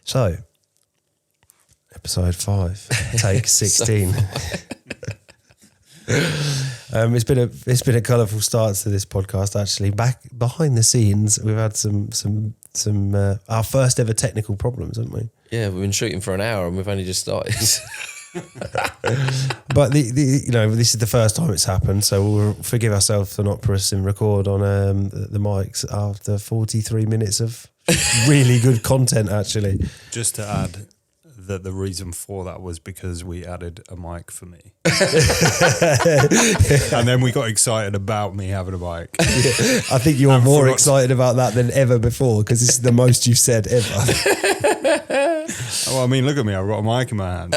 So, episode 5, take 16. It's been a colourful start to this podcast. Actually, back behind the scenes, we've had some our first ever technical problems, haven't we? Yeah, we've been shooting for an hour and we've only just started. But this is the first time it's happened, so we'll forgive ourselves for not pressing record on the mics after 43 minutes of really good content. Actually, just to add that the reason for that was because we added a mic for me, and then we got excited about me having a mic. Yeah, I think you're more excited about that than ever before because this is the most you've said ever. Well, I mean, look at me. I've got a mic in my hand.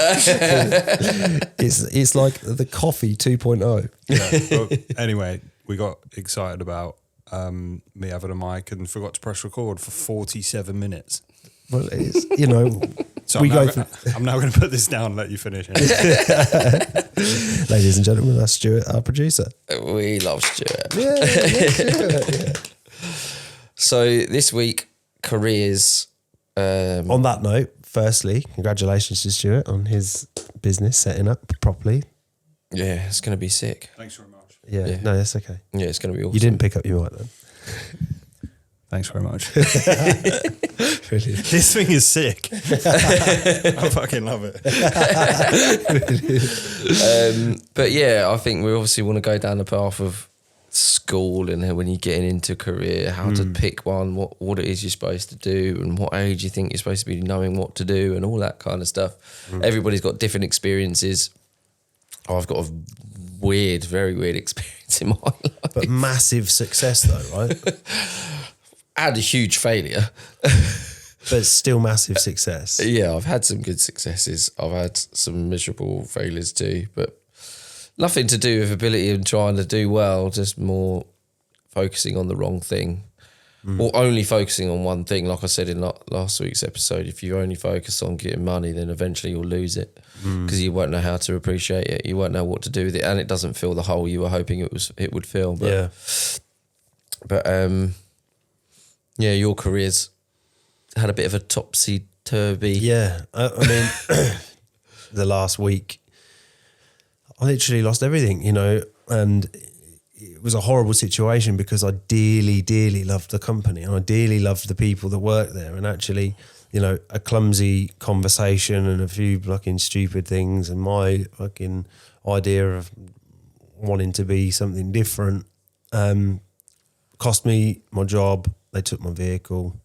It's like the coffee 2.0. Yeah, but anyway, we got excited about me having a mic and forgot to press record for 47 minutes. Well, it's, so we I'm now going to put this down and let you finish it. Ladies and gentlemen, that's Stuart, our producer. We love Stuart. Yeah, Stuart, yeah. So this week, careers. On that note, firstly, congratulations to Stuart on his business setting up properly. Yeah, it's going to be sick. Thanks very much. Yeah, no, that's okay. Yeah, it's going to be awesome. You didn't pick up your mic then. Thanks very much. Brilliant. This thing is sick. I fucking love it. But yeah, I think we obviously want to go down the path of school and when you're getting into career, how to pick one, what it is you're supposed to do and what age you think you're supposed to be knowing what to do and all that kind of stuff. Everybody's got different experiences. I've got a very weird experience in my life. But massive success though, right? I had a huge failure. But still massive success. Yeah, I've had some good successes. I've had some miserable failures too, but nothing to do with ability and trying to do well, just more focusing on the wrong thing or only focusing on one thing. Like I said in last week's episode, if you only focus on getting money, then eventually you'll lose it because you won't know how to appreciate it. You won't know what to do with it and it doesn't fill the hole you were hoping it would fill. But, yeah, your career's had a bit of a topsy-turvy. Yeah, I mean, the last week, I literally lost everything, and it was a horrible situation because I dearly, dearly loved the company and I dearly loved the people that worked there. And actually, a clumsy conversation and a few fucking stupid things and my fucking idea of wanting to be something different cost me my job. They took my vehicle,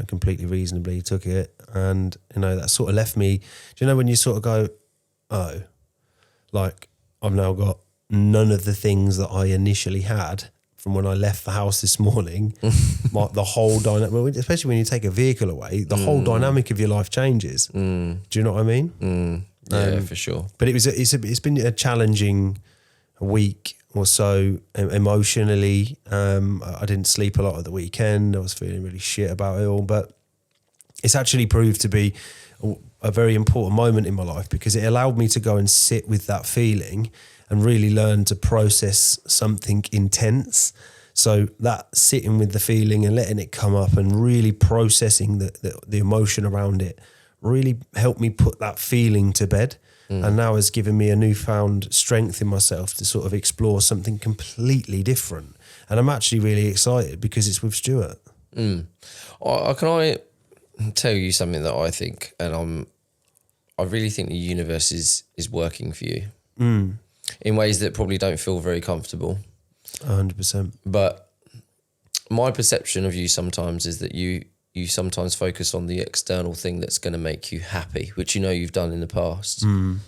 completely reasonably took it. And, that sort of left me, when you sort of go, oh, like I've now got none of the things that I initially had from when I left the house this morning. The whole dynamic, especially when you take a vehicle away, the whole dynamic of your life changes. Do you know what I mean? Yeah, for sure. But it's been a challenging week or so emotionally. I didn't sleep a lot at the weekend. I was feeling really shit about it all, but it's actually proved to be a very important moment in my life because it allowed me to go and sit with that feeling and really learn to process something intense. So that sitting with the feeling and letting it come up and really processing the emotion around it really helped me put that feeling to bed. And now has given me a newfound strength in myself to sort of explore something completely different. And I'm actually really excited because it's with Stuart. Can I tell you something that I think, and I really think the universe is working for you in ways that probably don't feel very comfortable. 100%. But my perception of you sometimes is that you sometimes focus on the external thing that's going to make you happy, which you've done in the past. And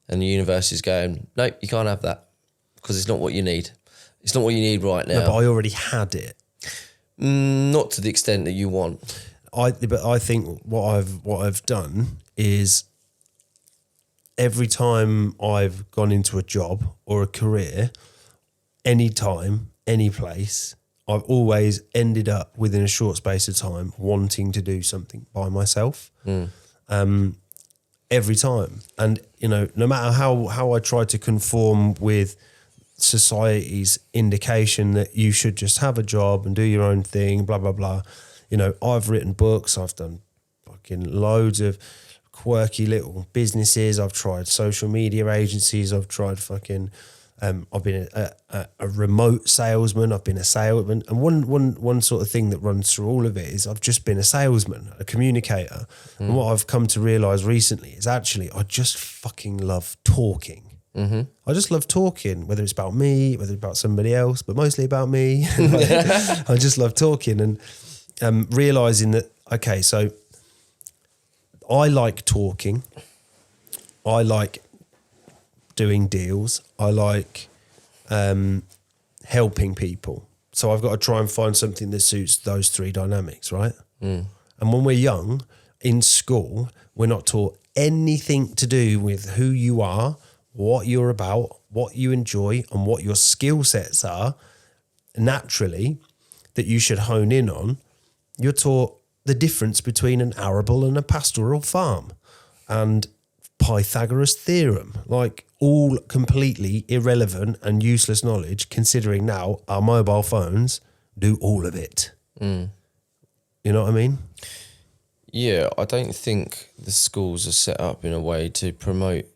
the universe is going, nope, you can't have that because it's not what you need. It's not what you need right now. No, but I already had it. Not to the extent that you want. But I think what I've done is every time I've gone into a job or a career, any time, any place, I've always ended up within a short space of time wanting to do something by myself. Every time. And, no matter how I try to conform with society's indication that you should just have a job and do your own thing, blah, blah, blah. I've written books, I've done fucking loads of quirky little businesses. I've tried social media agencies. I've tried fucking. I've been a remote salesman. I've been a salesman, and one sort of thing that runs through all of it is I've just been a salesman, a communicator. And what I've come to realise recently is actually I just fucking love talking. Mm-hmm. I just love talking, whether it's about me, whether it's about somebody else, but mostly about me. I just love talking and realising that, okay, so I like talking. I like doing deals. I like helping people. So I've got to try and find something that suits those three dynamics, right? And when we're young, in school, we're not taught anything to do with who you are, what you're about, what you enjoy, and what your skill sets are naturally that you should hone in on. You're taught the difference between an arable and a pastoral farm and Pythagoras theorem, like all completely irrelevant and useless knowledge, considering now our mobile phones do all of it. You know what I mean? Yeah, I don't think the schools are set up in a way to promote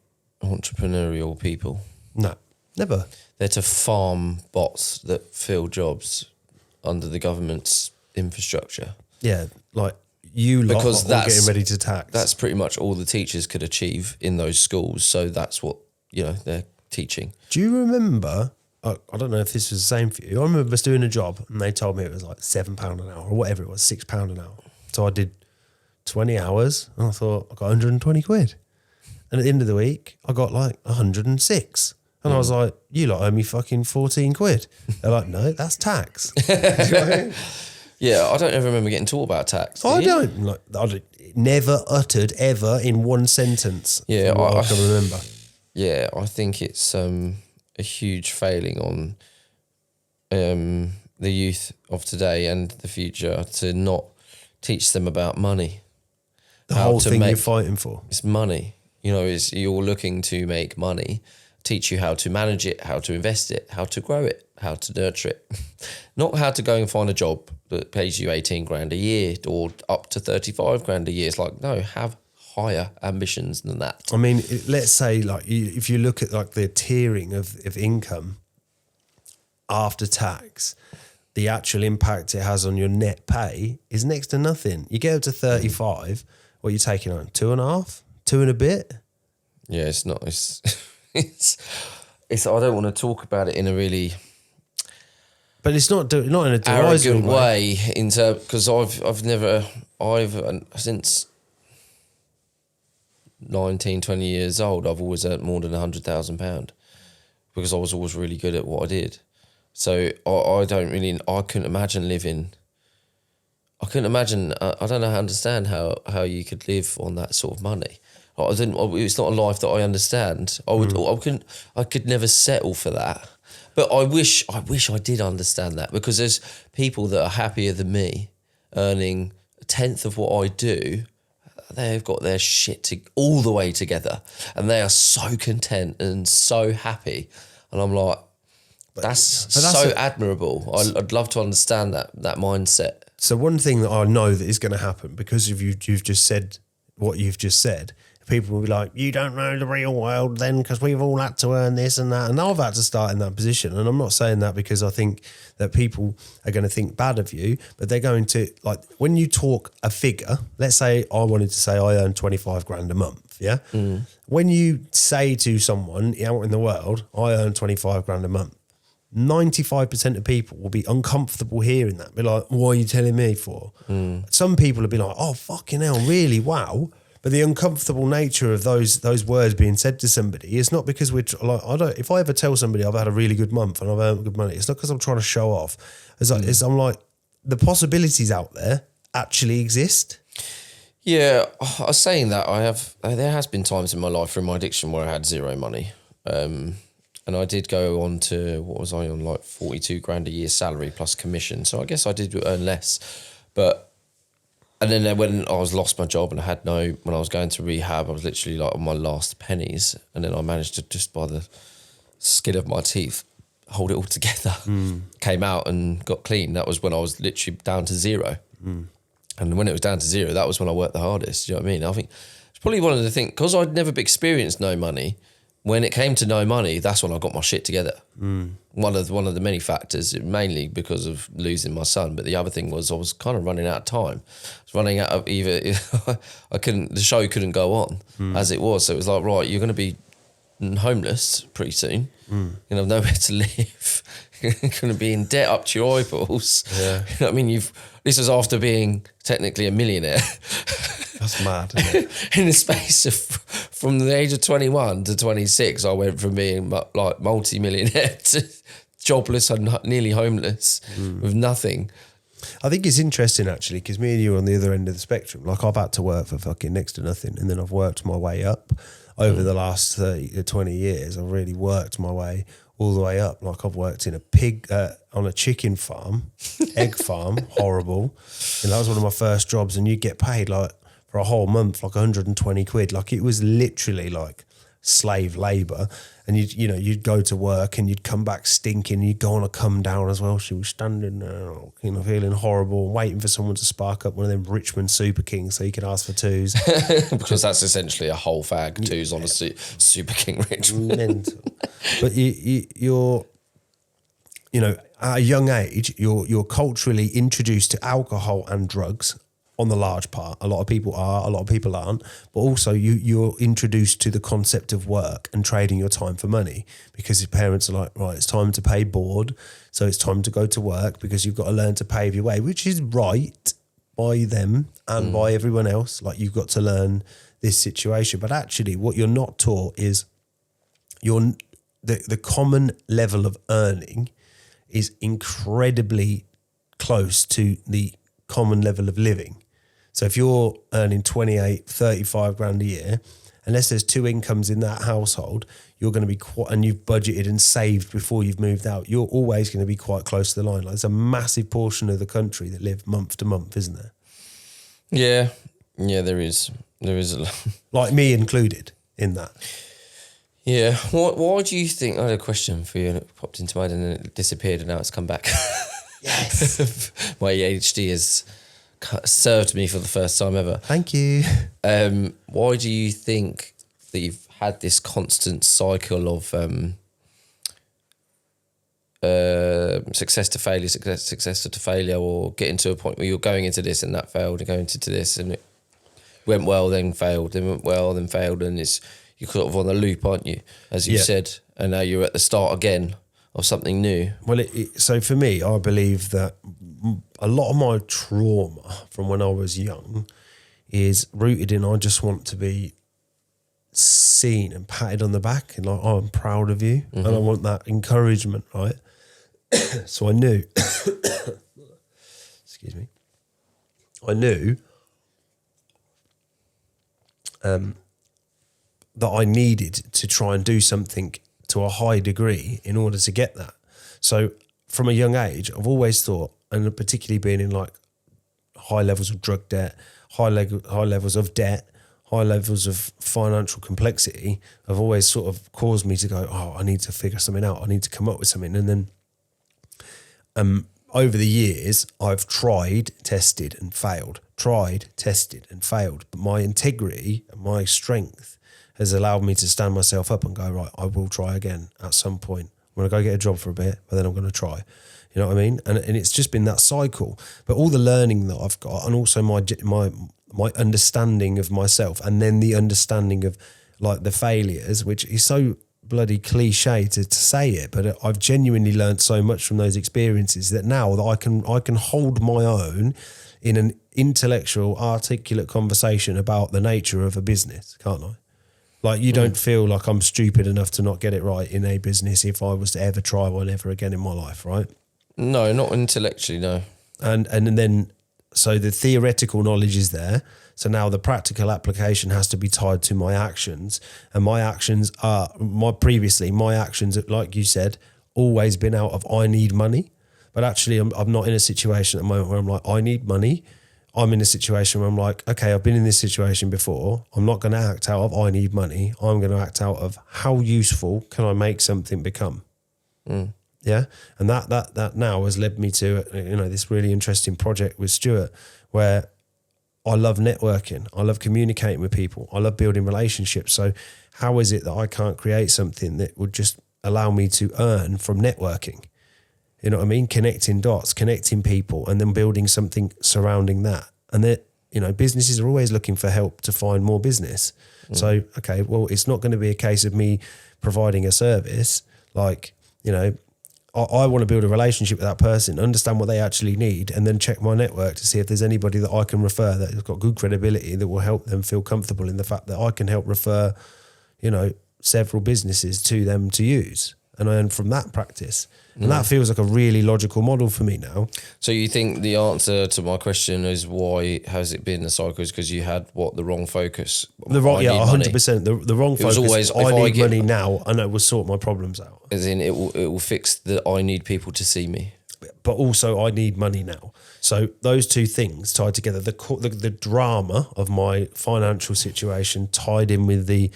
entrepreneurial people. No, never. They're to farm bots that fill jobs under the government's infrastructure. Yeah, like you lot Because are all getting ready to tax. That's pretty much all the teachers could achieve in those schools. So that's what, they're teaching. Do you remember, I don't know if this was the same for you, I remember us doing a job and they told me it was like £7 an hour or whatever it was, £6 an hour. So I did 20 hours and I thought I got 120 quid. And at the end of the week, I got like 106. And I was like, you lot owe me fucking 14 quid. They're like, no, that's tax. Do you know what I mean? Yeah, I don't ever remember getting taught about tax. Do you? Don't. Like, I never uttered ever in one sentence. Yeah, from what I can remember. Yeah, I think it's a huge failing on the youth of today and the future to not teach them about money. The whole thing you're fighting for. It's money. You're looking to make money. Teach you how to manage it, how to invest it, how to grow it, how to nurture it. Not how to go and find a job that pays you 18 grand a year or up to 35 grand a year. It's like, no, have higher ambitions than that. I mean, let's say like if you look at like the tiering of income after tax, the actual impact it has on your net pay is next to nothing. You get up to 35, what are you taking on? 2.5? 2 and a bit? Yeah, it's not. It's. I don't want to talk about it in a really. But it's not in a arrogant way because I've since 19, 20 years old, I've always earned more than £100,000 because I was always really good at what I did. So I couldn't imagine living. I couldn't imagine. I don't know how to understand how you could live on that sort of money. It's not a life that I understand. I could never settle for that. But I wish I did understand that because there's people that are happier than me earning a tenth of what I do. They've got their shit all the way together and they are so content and so happy. And I'm like, that's so admirable. I'd love to understand that mindset. So one thing that I know that is going to happen because of you've just said what you've just said, people will be like, you don't know the real world then because we've all had to earn this and that. And I've had to start in that position. And I'm not saying that because I think that people are going to think bad of you, but they're going to, like, when you talk a figure, let's say I wanted to say I earn 25 grand a month, yeah? When you say to someone out in the world, I earn 25 grand a month, 95% of people will be uncomfortable hearing that. Be like, what are you telling me for? Some people will be like, oh, fucking hell, really? Wow. But the uncomfortable nature of those words being said to somebody is not because we're like, if I ever tell somebody I've had a really good month and I've earned good money, it's not because I'm trying to show off. I'm like, the possibilities out there actually exist. Yeah, I was saying that there has been times in my life through my addiction where I had zero money. And I did go on to, what was I on, like 42 grand a year salary plus commission. So I guess I did earn less. And then when I lost my job and I had when I was going to rehab, I was literally like on my last pennies. And then I managed to just by the skin of my teeth, hold it all together. Came out and got clean. That was when I was literally down to zero. And when it was down to zero, that was when I worked the hardest. Do you know what I mean? I think it's probably one of the things, because I'd never experienced no money. When it came to no money, that's when I got my shit together. One of the many factors, mainly because of losing my son. But the other thing was I was kind of running out of time. I was running out of the show couldn't go on as it was. So it was like, right, you're going to be homeless pretty soon. You're going to have nowhere to live. You're going to be in debt up to your eyeballs. Yeah. You know what I mean? This was after being technically a millionaire. That's mad, isn't it? In the space of from the age of 21 to 26, I went from being like multi-millionaire to jobless and nearly homeless with nothing. I think it's interesting actually, because me and you are on the other end of the spectrum. Like, I've had to work for fucking next to nothing, and then I've worked my way up over the last 30 to 20 years. I've really worked my way all the way up. Like, I've worked in on a chicken farm, egg farm, horrible. And that was one of my first jobs, and you get paid like for a whole month, like 120 quid. Like, it was literally like slave labour. And you'd go to work and you'd come back stinking. You'd go on a come down as well. She was standing there, feeling horrible, waiting for someone to spark up one of them Richmond Super Kings so you could ask for twos. Because that's essentially a whole fag, twos on a Super King Richmond. Mental. But you're at a young age, you're culturally introduced to alcohol and drugs. On the large part, a lot of people are, a lot of people aren't, but also you're introduced to the concept of work and trading your time for money, because your parents are like, right, it's time to pay board, so it's time to go to work because you've got to learn to pave your way, which is right by them and by everyone else. Like, you've got to learn this situation, but actually what you're not taught is the common level of earning is incredibly close to the common level of living. So if you're earning 28, 35 grand a year, unless there's two incomes in that household, you're going to be and you've budgeted and saved before you've moved out, you're always going to be quite close to the line. Like, there's a massive portion of the country that live month to month, isn't there? Yeah, there is a lot. Like me included in that. Yeah. Why do you think, I had a question for you and it popped into my head and then it disappeared and now it's come back. Yes. My ADHD has served me for the first time ever. Thank you. Why do you think that you've had this constant cycle of success to failure, success to failure, or getting to a point where you're going into this and that failed and going into this and it went well, then failed, then went well, then failed, and you're sort of on a loop, aren't you? As you said, and now you're at the start again of something new. Well, so for me, I believe that a lot of my trauma from when I was young is rooted in I just want to be seen and patted on the back and like, oh, I'm proud of you. And I want that encouragement, right? So I knew, excuse me, I knew that I needed to try and do something to a high degree in order to get that. So from a young age, I've always thought, and particularly being in like high levels of drug debt, high levels of debt, high levels of financial complexity, have always sort of caused me to go, oh, I need to figure something out. I need to come up with something. And then over the years, I've tried, tested and failed, tried, tested and failed. But my integrity and my strength has allowed me to stand myself up and go, right, I will try again at some point. I'm going to go get a job for a bit, but then I'm going to try. You know what I mean? And it's just been that cycle. But all the learning that I've got, and also my understanding of myself, and then the understanding of like the failures, which is so bloody cliche to say it, but I've genuinely learned so much from those experiences that now that I can hold my own in an intellectual, articulate conversation about the nature of a business, can't I? Like, you don't feel like I'm stupid enough to not get it right in a business if I was to ever try one ever again in my life, right? No, not intellectually, no. And then, so the theoretical knowledge is there. So now the practical application has to be tied to my actions. And my actions, like you said, always been out of I need money. But actually, I'm not in a situation at the moment where I'm like, I need money. I'm in a situation where I'm like, okay, I've been in this situation before. I'm not going to act out of I need money. I'm going to act out of how useful can I make something become? Yeah. And that now has led me to, this really interesting project with Stuart, where I love networking. I love communicating with people. I love building relationships. So how is it that I can't create something that would just allow me to earn from networking? You know what I mean? Connecting dots, connecting people, and then building something surrounding that. And that, you know, businesses are always looking for help to find more business. So, okay, well, it's not going to be a case of me providing a service. Like, you know, I want to build a relationship with that person, understand what they actually need, and then check my network to see if there's anybody that I can refer that has got good credibility that will help them feel comfortable in the fact that I can help refer, you know, several businesses to them to use and earn from that practice. And that feels like a really logical model for me now. So you think the answer to my question is why has it been a cycle is because you had the wrong focus? The wrong, 100%. The wrong focus. Always, I need money now and it will sort my problems out. As in, it will fix the I need people to see me. But also I need money now. So those two things tied together, the drama of my financial situation tied in with the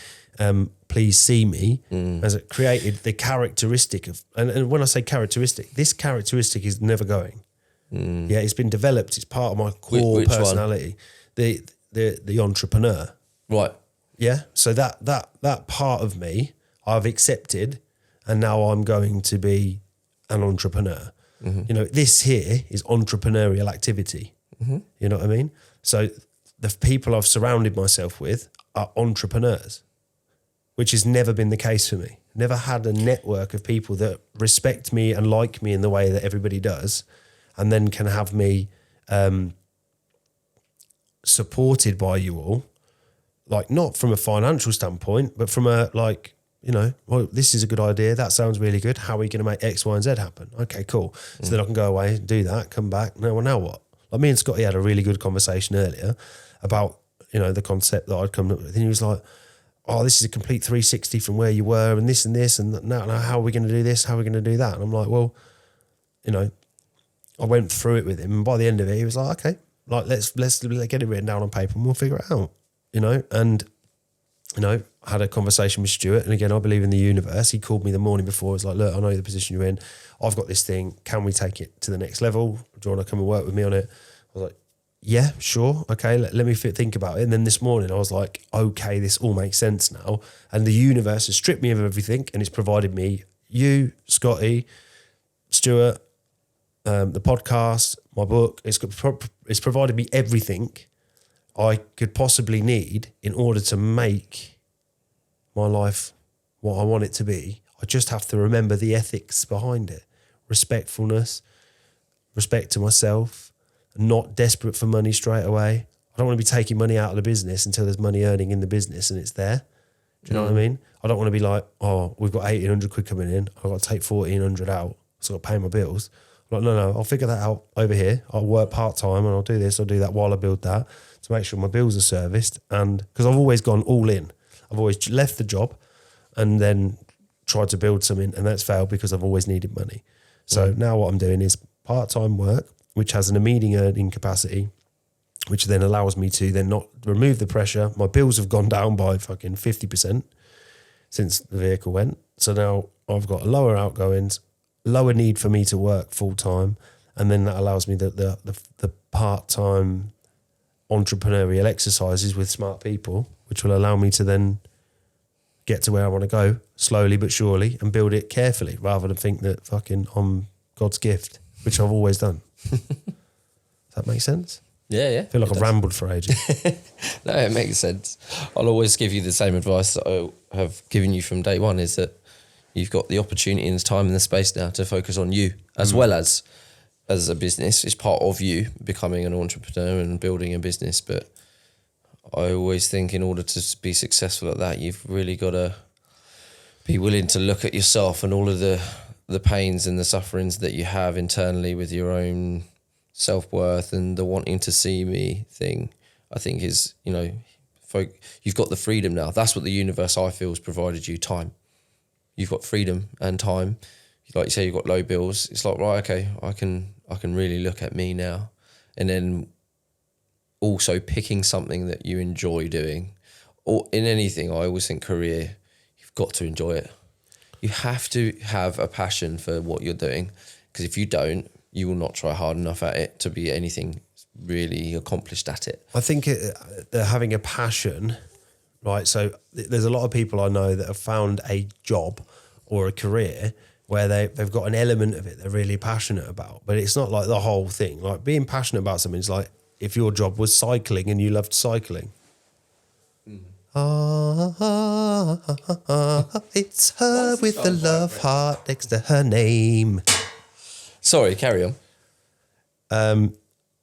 please see me, as it created the characteristic of, and when I say characteristic, this characteristic is never going. Yeah, it's been developed. It's part of my core personality. One? The entrepreneur. Right. Yeah. So that part of me I've accepted, and now I'm going to be an entrepreneur. You know, this here is entrepreneurial activity. You know what I mean? So the people I've surrounded myself with are entrepreneurs, which has never been the case for me. Never had a network of people that respect me and like me in the way that everybody does, and then can have me supported by you all, like not from a financial standpoint, but from a like, you know, well, this is a good idea. That sounds really good. How are we going to make X, Y, and Z happen? Okay, cool. So then I can go away, do that, come back. No, well, now what? Like me and Scotty had a really good conversation earlier about, you know, the concept that I'd come up with. And he was like, oh, this is a complete 360 from where you were and this, and now how are we going to do this? How are we going to do that? And I'm like, well, you know, I went through it with him, and by the end of it, he was like, okay, like let's get it written down on paper and we'll figure it out, you know. And, you know, I had a conversation with Stuart, and again, I believe in the universe. He called me the morning before. He was like, look, I know the position you're in. I've got this thing. Can we take it to the next level? Do you want to come and work with me on it? I was like, yeah, sure. Okay, let me think about it. And then this morning I was like, okay, this all makes sense now. And the universe has stripped me of everything, and it's provided me you, Scotty, Stuart, the podcast, my book. It's provided me everything I could possibly need in order to make my life what I want it to be. I just have to remember the ethics behind it. Respectfulness, respect to myself, not desperate for money straight away. I don't want to be taking money out of the business until there's money earning in the business and it's there. Do you know what I mean? I don't want to be like, oh, we've got 1,800 quid coming in. I've got to take 1,400 out, so I've got to pay my bills. I'm like, no, I'll figure that out over here. I'll work part-time and I'll do this, I'll do that while I build that to make sure my bills are serviced. And because I've always gone all in. I've always left the job and then tried to build something, and that's failed because I've always needed money. So now what I'm doing is part-time work, which has an immediate earning capacity, which then allows me to then not remove the pressure. My bills have gone down by fucking 50% since the vehicle went. So now I've got lower outgoings, lower need for me to work full-time, and then that allows me the part-time entrepreneurial exercises with smart people, which will allow me to then get to where I want to go slowly but surely and build it carefully rather than think that fucking I'm God's gift, which I've always done. Does that make sense? Yeah. I feel like I've rambled for ages. No, it makes sense. I'll always give you the same advice that I have given you from day one, is that you've got the opportunity and the time and the space now to focus on you as well as a business. It's part of you becoming an entrepreneur and building a business. But I always think in order to be successful at that, you've really got to be willing to look at yourself and all of the pains and the sufferings that you have internally with your own self-worth, and the wanting to see me thing, I think is, you know, you've got the freedom now. That's what the universe, I feel, has provided you, time. You've got freedom and time. Like you say, you've got low bills. It's like, right, okay, I can really look at me now. And then also picking something that you enjoy doing, or in anything, I always think career, you've got to enjoy it. You have to have a passion for what you're doing, because if you don't, you will not try hard enough at it to be anything really accomplished at it. I think they're having a passion, right? So there's a lot of people I know that have found a job or a career where they've got an element of it they're really passionate about, but it's not like the whole thing. Like being passionate about something is like if your job was cycling and you loved cycling. It's her with the love heart next to her name. Sorry, carry on.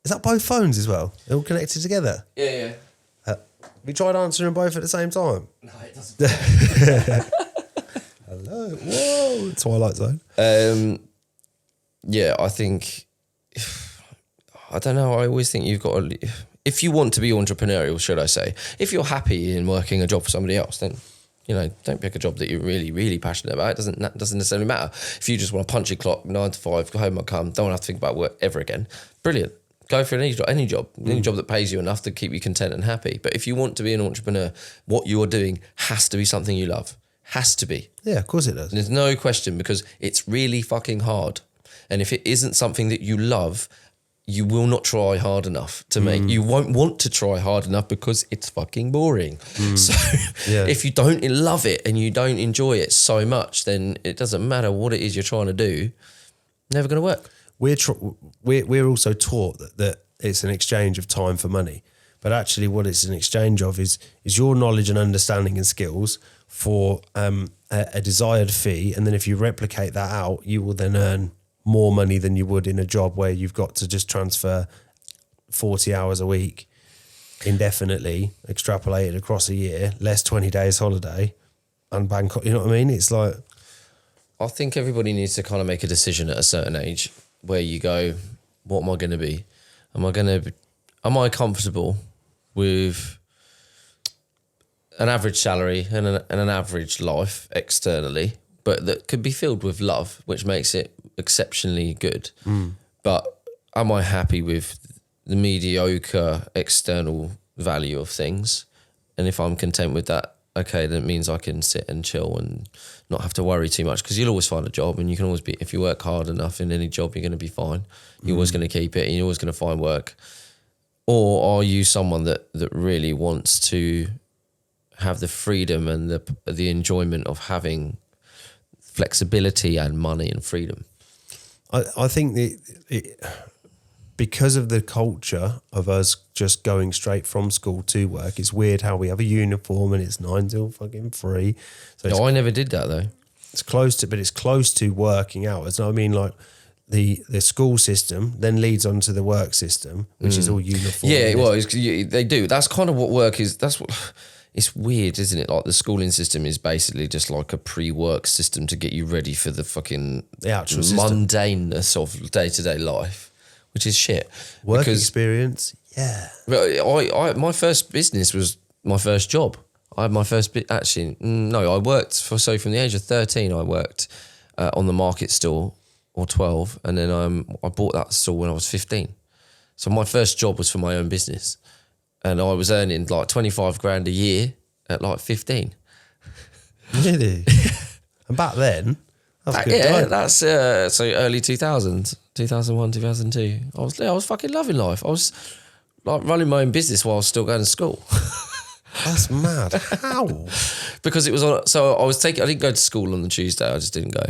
Is that both phones as well? They're all connected together? Yeah. We tried answering both at the same time. No, it doesn't. Hello. Whoa. Twilight Zone. Yeah, I think, I don't know, I always think you've got to, if you want to be entrepreneurial, should I say, if you're happy in working a job for somebody else, then, don't pick a job that you're really, really passionate about. It doesn't necessarily matter. If you just want to punch your clock, 9 to 5, go home and come, don't have to think about work ever again, brilliant. Go for any job that pays you enough to keep you content and happy. But if you want to be an entrepreneur, what you're doing has to be something you love. Has to be. Yeah, of course it does. There's no question, because it's really fucking hard. And if it isn't something that you love, you will not try hard enough to make. You won't want to try hard enough because it's fucking boring. So if you don't love it and you don't enjoy it so much, then it doesn't matter what it is you're trying to do. Never going to work. We're also taught that it's an exchange of time for money, but actually what it's an exchange of is your knowledge and understanding and skills for a desired fee, and then if you replicate that out, you will then earn more money than you would in a job where you've got to just transfer 40 hours a week indefinitely, extrapolated across a year, less 20 days holiday, and bank. You know what I mean? It's like, I think everybody needs to kind of make a decision at a certain age where you go, what am I going to be? Am I comfortable with an average salary and an average life externally, but that could be filled with love, which makes it exceptionally good. But am I happy with the mediocre external value of things? And if I'm content with that, okay, then it means I can sit and chill and not have to worry too much, because you'll always find a job, and you can always be, if you work hard enough in any job, you're going to be fine. You're always going to keep it, and you're always going to find work. Or are you someone that really wants to have the freedom and the enjoyment of having flexibility and money and freedom? I think because of the culture of us just going straight from school to work, it's weird how we have a uniform and it's 9 till fucking 3. So No, I never did that though. it's close to working hours. I mean, like the school system then leads on to the work system, which is all uniform. Yeah, well, they do. That's kind of what work is. That's what. It's weird, isn't it? Like the schooling system is basically just like a pre-work system to get you ready for the fucking actual system. mundaneness of day-to-day life, which is shit. Work experience, yeah. My first business was my first job. I had my first I worked from the age of 13, I worked on the market stall, or 12, and then I bought that stall when I was 15. So my first job was for my own business. And I was earning like 25 grand a year at like 15. Really? And back then, that's good. Yeah, that's so early 2000s, 2001, 2002. I was fucking loving life. I was like running my own business while I was still going to school. That's mad. How? Because it was on. So I didn't go to school on the Tuesday. I just didn't go.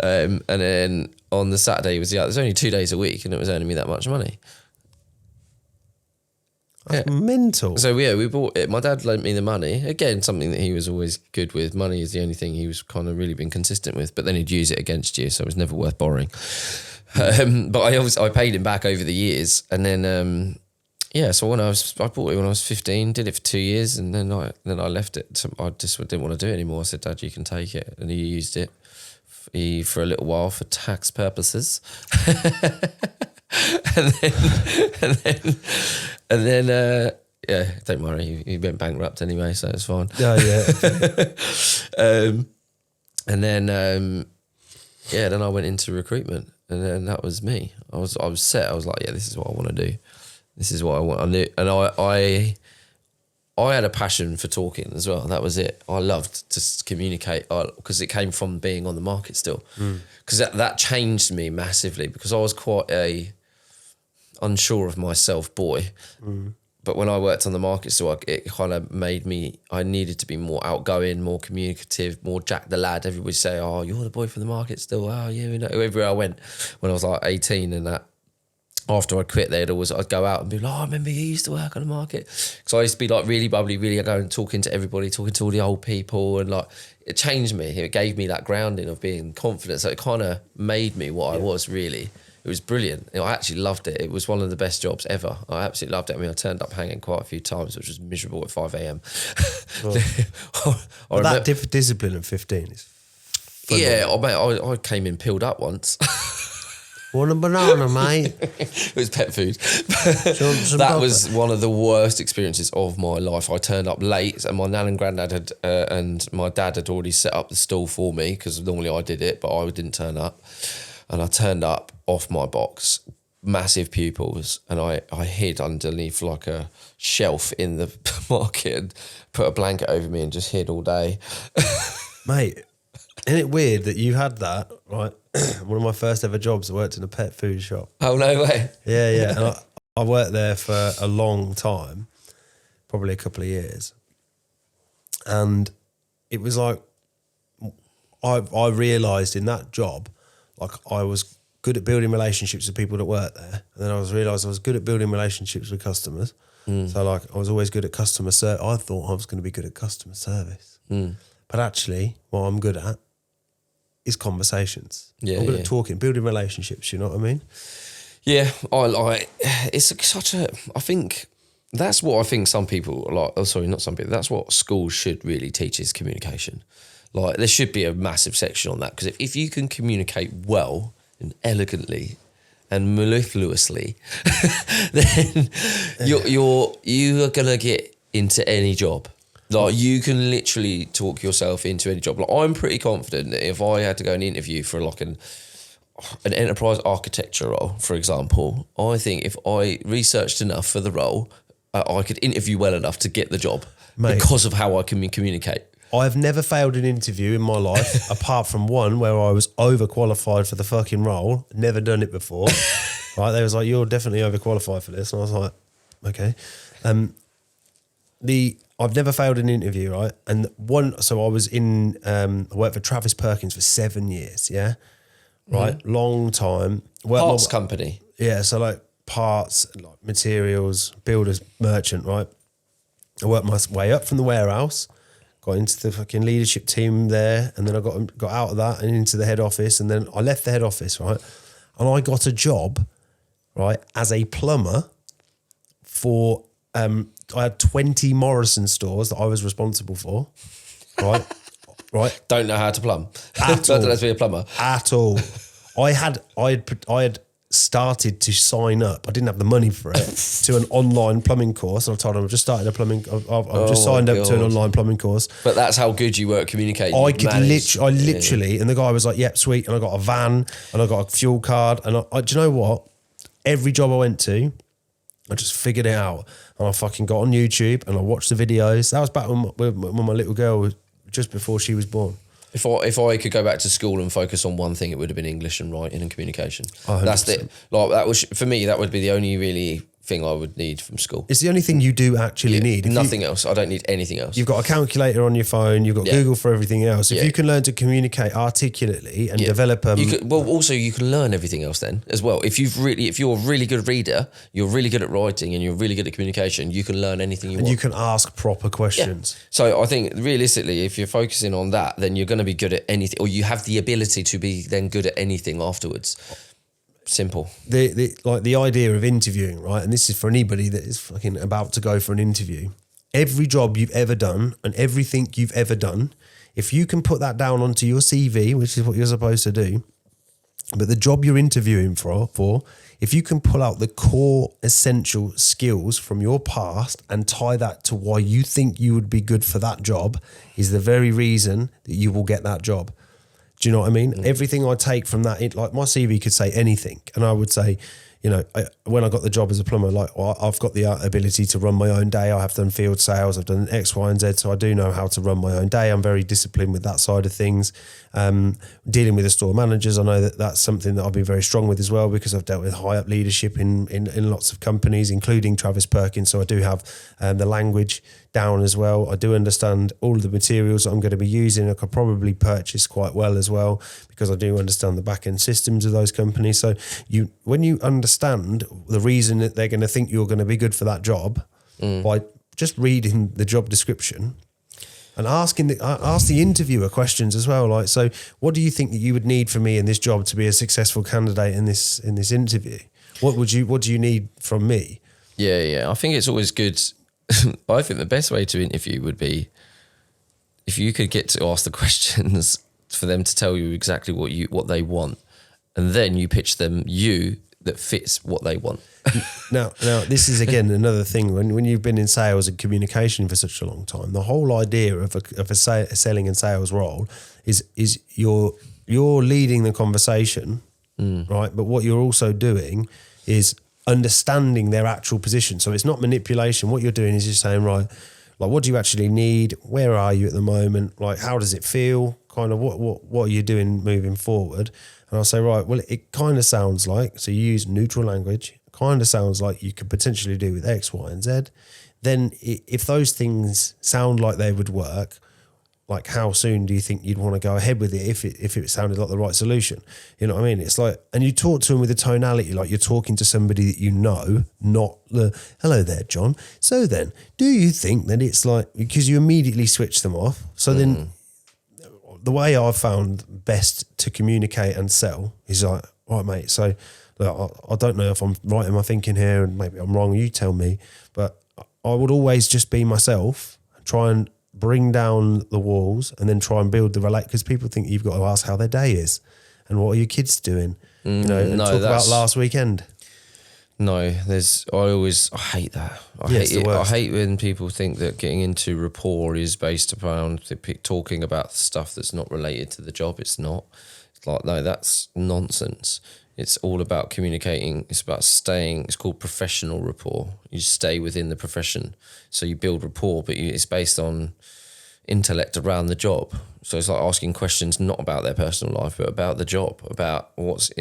And then on the Saturday it was only 2 days a week, and it was earning me that much money. That's mental. So we bought it. My dad lent me the money. Again, something that he was always good with. Money is the only thing he was kind of really been consistent with. But then he'd use it against you, so it was never worth borrowing. But I paid him back over the years, and then so I bought it when I was 15. Did it for 2 years, and then I left it. So I just didn't want to do it anymore. I said, Dad, you can take it, and he used it for a little while for tax purposes. And then, don't worry, he went bankrupt anyway, so it's fine. And then, then I went into recruitment, and then that was me. I was set. I was like, this is what I want to do. This is what I want. And I had a passion for talking as well. That was it. I loved to communicate because it came from being on the market still. Because that changed me massively, because I was quite unsure of myself boy. But when I worked on the market store, it kind of made me, I needed to be more outgoing, more communicative, more Jack the lad. Everybody say, oh, you're the boy from the market still. Oh, yeah, we know. Everywhere I went when I was like 18 and that, after I quit, I'd go out and be like, oh, I remember you used to work on the market. Because I used to be like really bubbly, really going talking to everybody, talking to all the old people. And like, it changed me. It gave me that grounding of being confident. So it kind of made me what I was really. It was brilliant. I actually loved it. It was one of the best jobs ever. I absolutely loved it. I mean, I turned up hanging quite a few times, which was miserable at 5 a.m. That discipline at 15 is phenomenal. I came in peeled up once. Want a banana, mate? It was pet food. That was one of the worst experiences of my life. I turned up late and my nan and granddad and my dad had already set up the stall for me because normally I did it, but I didn't turn up. And I turned up off my box, massive pupils, and I hid underneath like a shelf in the market and put a blanket over me and just hid all day. Mate, isn't it weird that you had that, right? One of my first ever jobs, I worked in a pet food shop. Oh, no way. Yeah. And I worked there for a long time, probably a couple of years. And it was like, I realised in that job, like I was good at building relationships with people that work there. And then I realised I was good at building relationships with customers. So like I was always good at customer service. I thought I was going to be good at customer service. But actually what I'm good at is conversations. I'm good at talking, building relationships, you know what I mean? Yeah, it's such a, I think that's what I think some people like, oh sorry, not some people, that's what schools should really teach is communication. Like there should be a massive section on that because if you can communicate well and elegantly and mellifluously, then you are gonna get into any job. Like you can literally talk yourself into any job. Like I'm pretty confident that if I had to go and interview for like an enterprise architecture role, for example, I think if I researched enough for the role, I could interview well enough to get the job. Mate, because of how I can communicate. I've never failed an interview in my life, apart from one where I was overqualified for the fucking role. Never done it before. Right? They was like, you're definitely overqualified for this. And I was like, okay. I've never failed an interview, right? And so I was I worked for Travis Perkins for 7 years, yeah? Right? Long time. Parts company. Yeah, so like parts, like materials, builders, merchant, right? I worked my way up from the warehouse, got into the fucking leadership team there, and then I got out of that and into the head office, and then I left the head office, right? And I got a job, right, as a plumber for, I had 20 Morrison stores that I was responsible for, right? Right. Don't know how to plumb. At all. Don't know how to be a plumber. At all. I had started to sign up. I didn't have the money for it to an online plumbing course. And I told them I've just started a plumbing. I've just signed up to an online plumbing course. But that's how good you were at communicating. I literally, and the guy was like, "Yep, sweet." And I got a van, and I got a fuel card, and do you know what? Every job I went to, I just figured it out, and I fucking got on YouTube and I watched the videos. That was back when my little girl was just before she was born. If I could go back to school and focus on one thing, it would have been English and writing and communication. 100%. That's it. Like that was for me. That would be the only really thing I would need from school. It's the only thing you do actually need. Nothing else. I don't need anything else. You've got a calculator on your phone. You've got Google for everything else. If you can learn to communicate articulately and develop also you can learn everything else then as well. If you're a really good reader, you're really good at writing, and you're really good at communication, you can learn anything you want. And you can ask proper questions. Yeah. So I think realistically, if you're focusing on that, then you're going to be good at anything, or you have the ability to be then good at anything afterwards. Simple. The idea of interviewing, right? And this is for anybody that is fucking about to go for an interview. Every job you've ever done and everything you've ever done, if you can put that down onto your CV, which is what you're supposed to do, but the job you're interviewing for, if you can pull out the core essential skills from your past and tie that to why you think you would be good for that job, is the very reason that you will get that job. Do you know what I mean? Everything I take from that, like my CV could say anything. And I would say, when I got the job as a plumber, like I've got the ability to run my own day. I have done field sales. I've done X, Y, and Z. So I do know how to run my own day. I'm very disciplined with that side of things. Dealing with the store managers, I know that that's something that I've been very strong with as well, because I've dealt with high up leadership in lots of companies, including Travis Perkins. So I do have the language down as well. I do understand all of the materials that I'm going to be using. I could probably purchase quite well as well, because I do understand the back end systems of those companies. So when you understand the reason that they're going to think you're going to be good for that job by just reading the job description and ask the interviewer questions as well. Like, so what do you think that you would need from me in this job to be a successful candidate in this interview? What do you need from me? Yeah. I think it's always good. I think the best way to interview would be if you could get to ask the questions for them to tell you exactly what they want, and then you pitch them that fits what they want. Now, this is again another thing. When you've been in sales and communication for such a long time, the whole idea of a selling and sales role is you're leading the conversation, right? But what you're also doing is understanding their actual position. So it's not manipulation. What you're doing is just saying, right, like, what do you actually need? Where are you at the moment? Like, how does it feel? Kind of what are you doing moving forward? And I'll say, right, well, it kind of sounds like, so you use neutral language, kind of sounds like you could potentially do with X, Y, and Z. Then if those things sound like they would work, like, how soon do you think you'd want to go ahead with it if it sounded like the right solution? You know what I mean? It's like, and you talk to them with a tonality like you're talking to somebody that you know, not the, hello there, John. So then, do you think that it's like, because you immediately switch them off. So then the way I've found best to communicate and sell is like, all right, mate, so look, I don't know if I'm right in my thinking here, and maybe I'm wrong, you tell me, but I would always just be myself, try and bring down the walls, and then try and build the relate, because people think you've got to ask how their day is and what are your kids doing, and talk about last weekend. No, I hate that. I hate when people think that getting into rapport is based upon talking about stuff that's not related to the job. It's not. It's like, no, that's nonsense. It's all about communicating. It's about staying. It's called professional rapport. You stay within the profession. So you build rapport, but it's based on intellect around the job. So it's like asking questions not about their personal life, but about the job, about what's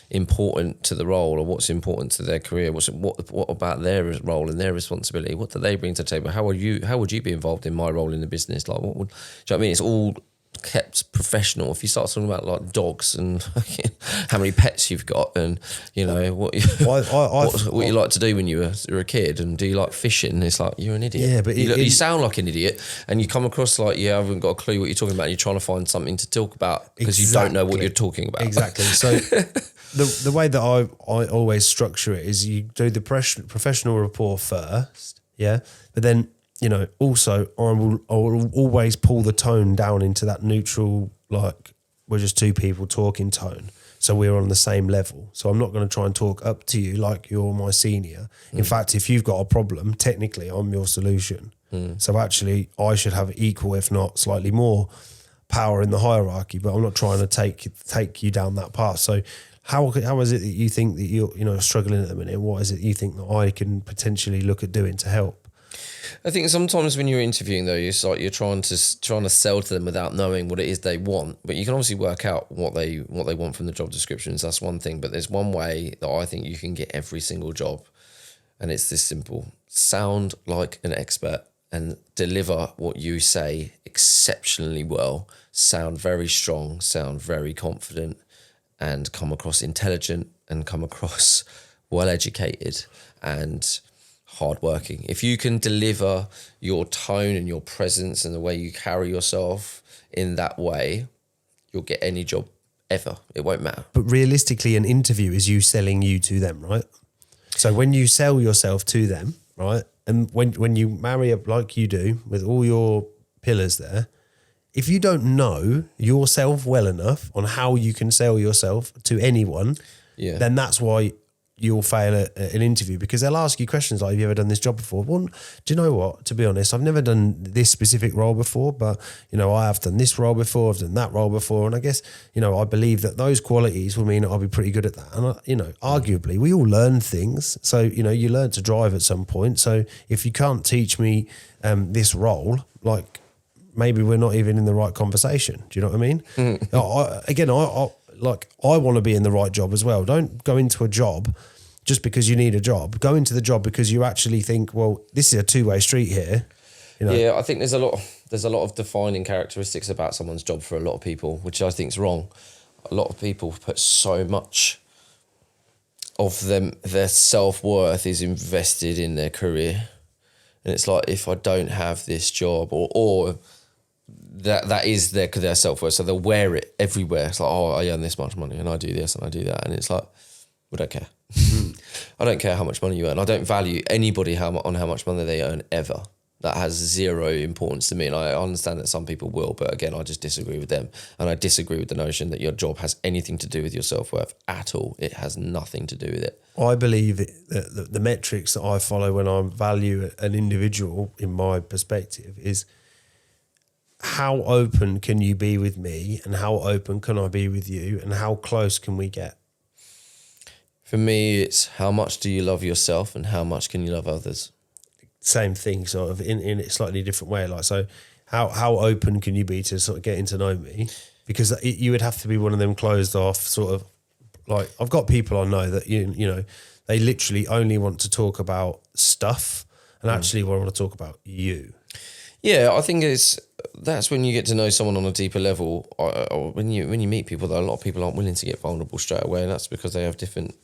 important to the role, or what's important to their career, what about their role and their responsibility, what do they bring to the table, how would you be involved in my role in the business, like do you know what I mean? It's all kept professional. If you start talking about like dogs and how many pets you've got, and what you like to do when you were a kid, and do you like fishing, it's like, you're an idiot. Yeah, but you sound like an idiot, and you come across like you haven't got a clue what you're talking about, and you're trying to find something to talk about because you don't know what you're talking about. Exactly. So the way that I always structure it is you do the professional rapport first, yeah, but then also I will always pull the tone down into that neutral, like, we're just two people talking tone, so we're on the same level. So I'm not going to try and talk up to you like you're my senior. In fact, if you've got a problem, technically I'm your solution. So actually I should have equal, if not slightly more, power in the hierarchy, but I'm not trying to take you down that path. So how is it that you think that you're struggling at the minute? What is it you think that I can potentially look at doing to help? I think sometimes when you're interviewing, though, it's like you're trying to sell to them without knowing what it is they want. But you can obviously work out what they want from the job descriptions. That's one thing. But there's one way that I think you can get every single job, and it's this simple: sound like an expert and deliver what you say exceptionally well. Sound very strong. Sound very confident, and come across intelligent, and come across well educated and hardworking. If you can deliver your tone and your presence and the way you carry yourself in that way, you'll get any job ever. It won't matter. But realistically, an interview is you selling you to them, right? So when you sell yourself to them, right, and when you marry up like you do with all your pillars there, if you don't know yourself well enough on how you can sell yourself to anyone, then that's why you'll fail at an interview because they'll ask you questions like, have you ever done this job before? Well, do you know what? To be honest, I've never done this specific role before, but, I have done this role before, I've done that role before. And I guess, I believe that those qualities will mean that I'll be pretty good at that. And, arguably, we all learn things. So, you learn to drive at some point. So if you can't teach me this role, like maybe we're not even in the right conversation. Do you know what I mean? I want to be in the right job as well. Don't go into a job just because you need a job. Go into the job because you actually think, well, this is a two-way street here. Yeah, I think there's a lot of defining characteristics about someone's job for a lot of people, which I think is wrong. A lot of people put so much of their self-worth is invested in their career. And it's like, if I don't have this job or that is their self-worth, so they'll wear it everywhere. It's like, oh, I earn this much money and I do this and I do that, and it's like, we don't care. I don't care how much money you earn. I don't value anybody on how much money they earn ever. That has zero importance to me, and I understand that some people will, but again, I just disagree with them, and I disagree with the notion that your job has anything to do with your self-worth at all. It has nothing to do with it. I believe that the metrics that I follow when I value an individual, in my perspective, is how open can you be with me and how open can I be with you and how close can we get? For me, it's how much do you love yourself and how much can you love others? Same thing, sort of in a slightly different way. Like, so how open can you be to sort of getting to know me? Because you would have to be one of them closed off sort of, like, I've got people I know that, they literally only want to talk about stuff and actually want to talk about you. Yeah, I think that's when you get to know someone on a deeper level. Or when you meet people, though, a lot of people aren't willing to get vulnerable straight away, and that's because they have different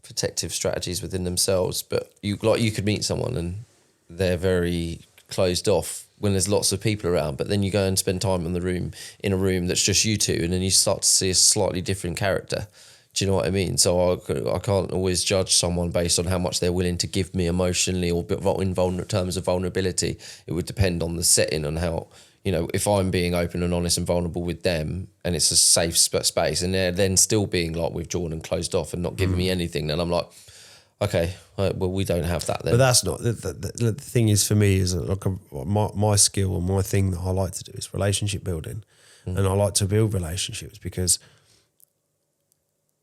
protective strategies within themselves. But you could meet someone and they're very closed off when there's lots of people around, but then you go and spend time in a room that's just you two, and then you start to see a slightly different character. Do you know what I mean? So I can't always judge someone based on how much they're willing to give me emotionally or in terms of vulnerability. It would depend on the setting, on how, if I'm being open and honest and vulnerable with them and it's a safe space and they're then still being like withdrawn and closed off and not giving me anything, then I'm like, okay, well, we don't have that then. But that's not, the thing is for me is like my skill and my thing that I like to do is relationship building. And I like to build relationships because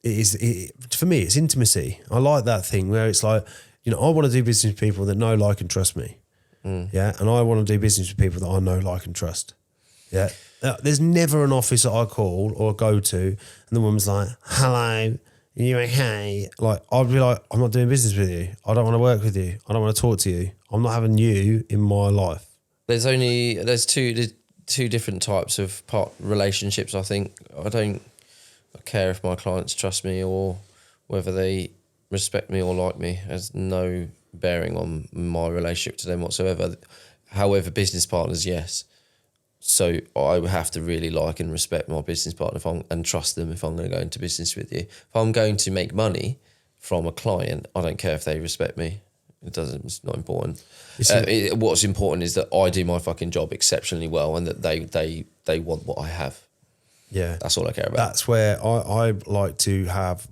for me, it's intimacy. I like that thing where it's like, I want to do business with people that know, like, and trust me. Yeah. And I want to do business with people that I know, like, and trust. Yeah. There's never an office that I call or go to and the woman's like, hello, you okay? Like, I'd be like, I'm not doing business with you. I don't want to work with you. I don't want to talk to you. I'm not having you in my life. There's two different types of relationships, I think. I don't care if my clients trust me or whether they respect me or like me. It has no bearing on my relationship to them whatsoever. However, business partners, yes. So I would have to really like and respect my business partner and trust them if I'm going to go into business with you. If I'm going to make money from a client, I don't care if they respect me. It's not important. What's important is that I do my fucking job exceptionally well and that they want what I have. Yeah. That's all I care about. That's where I like to have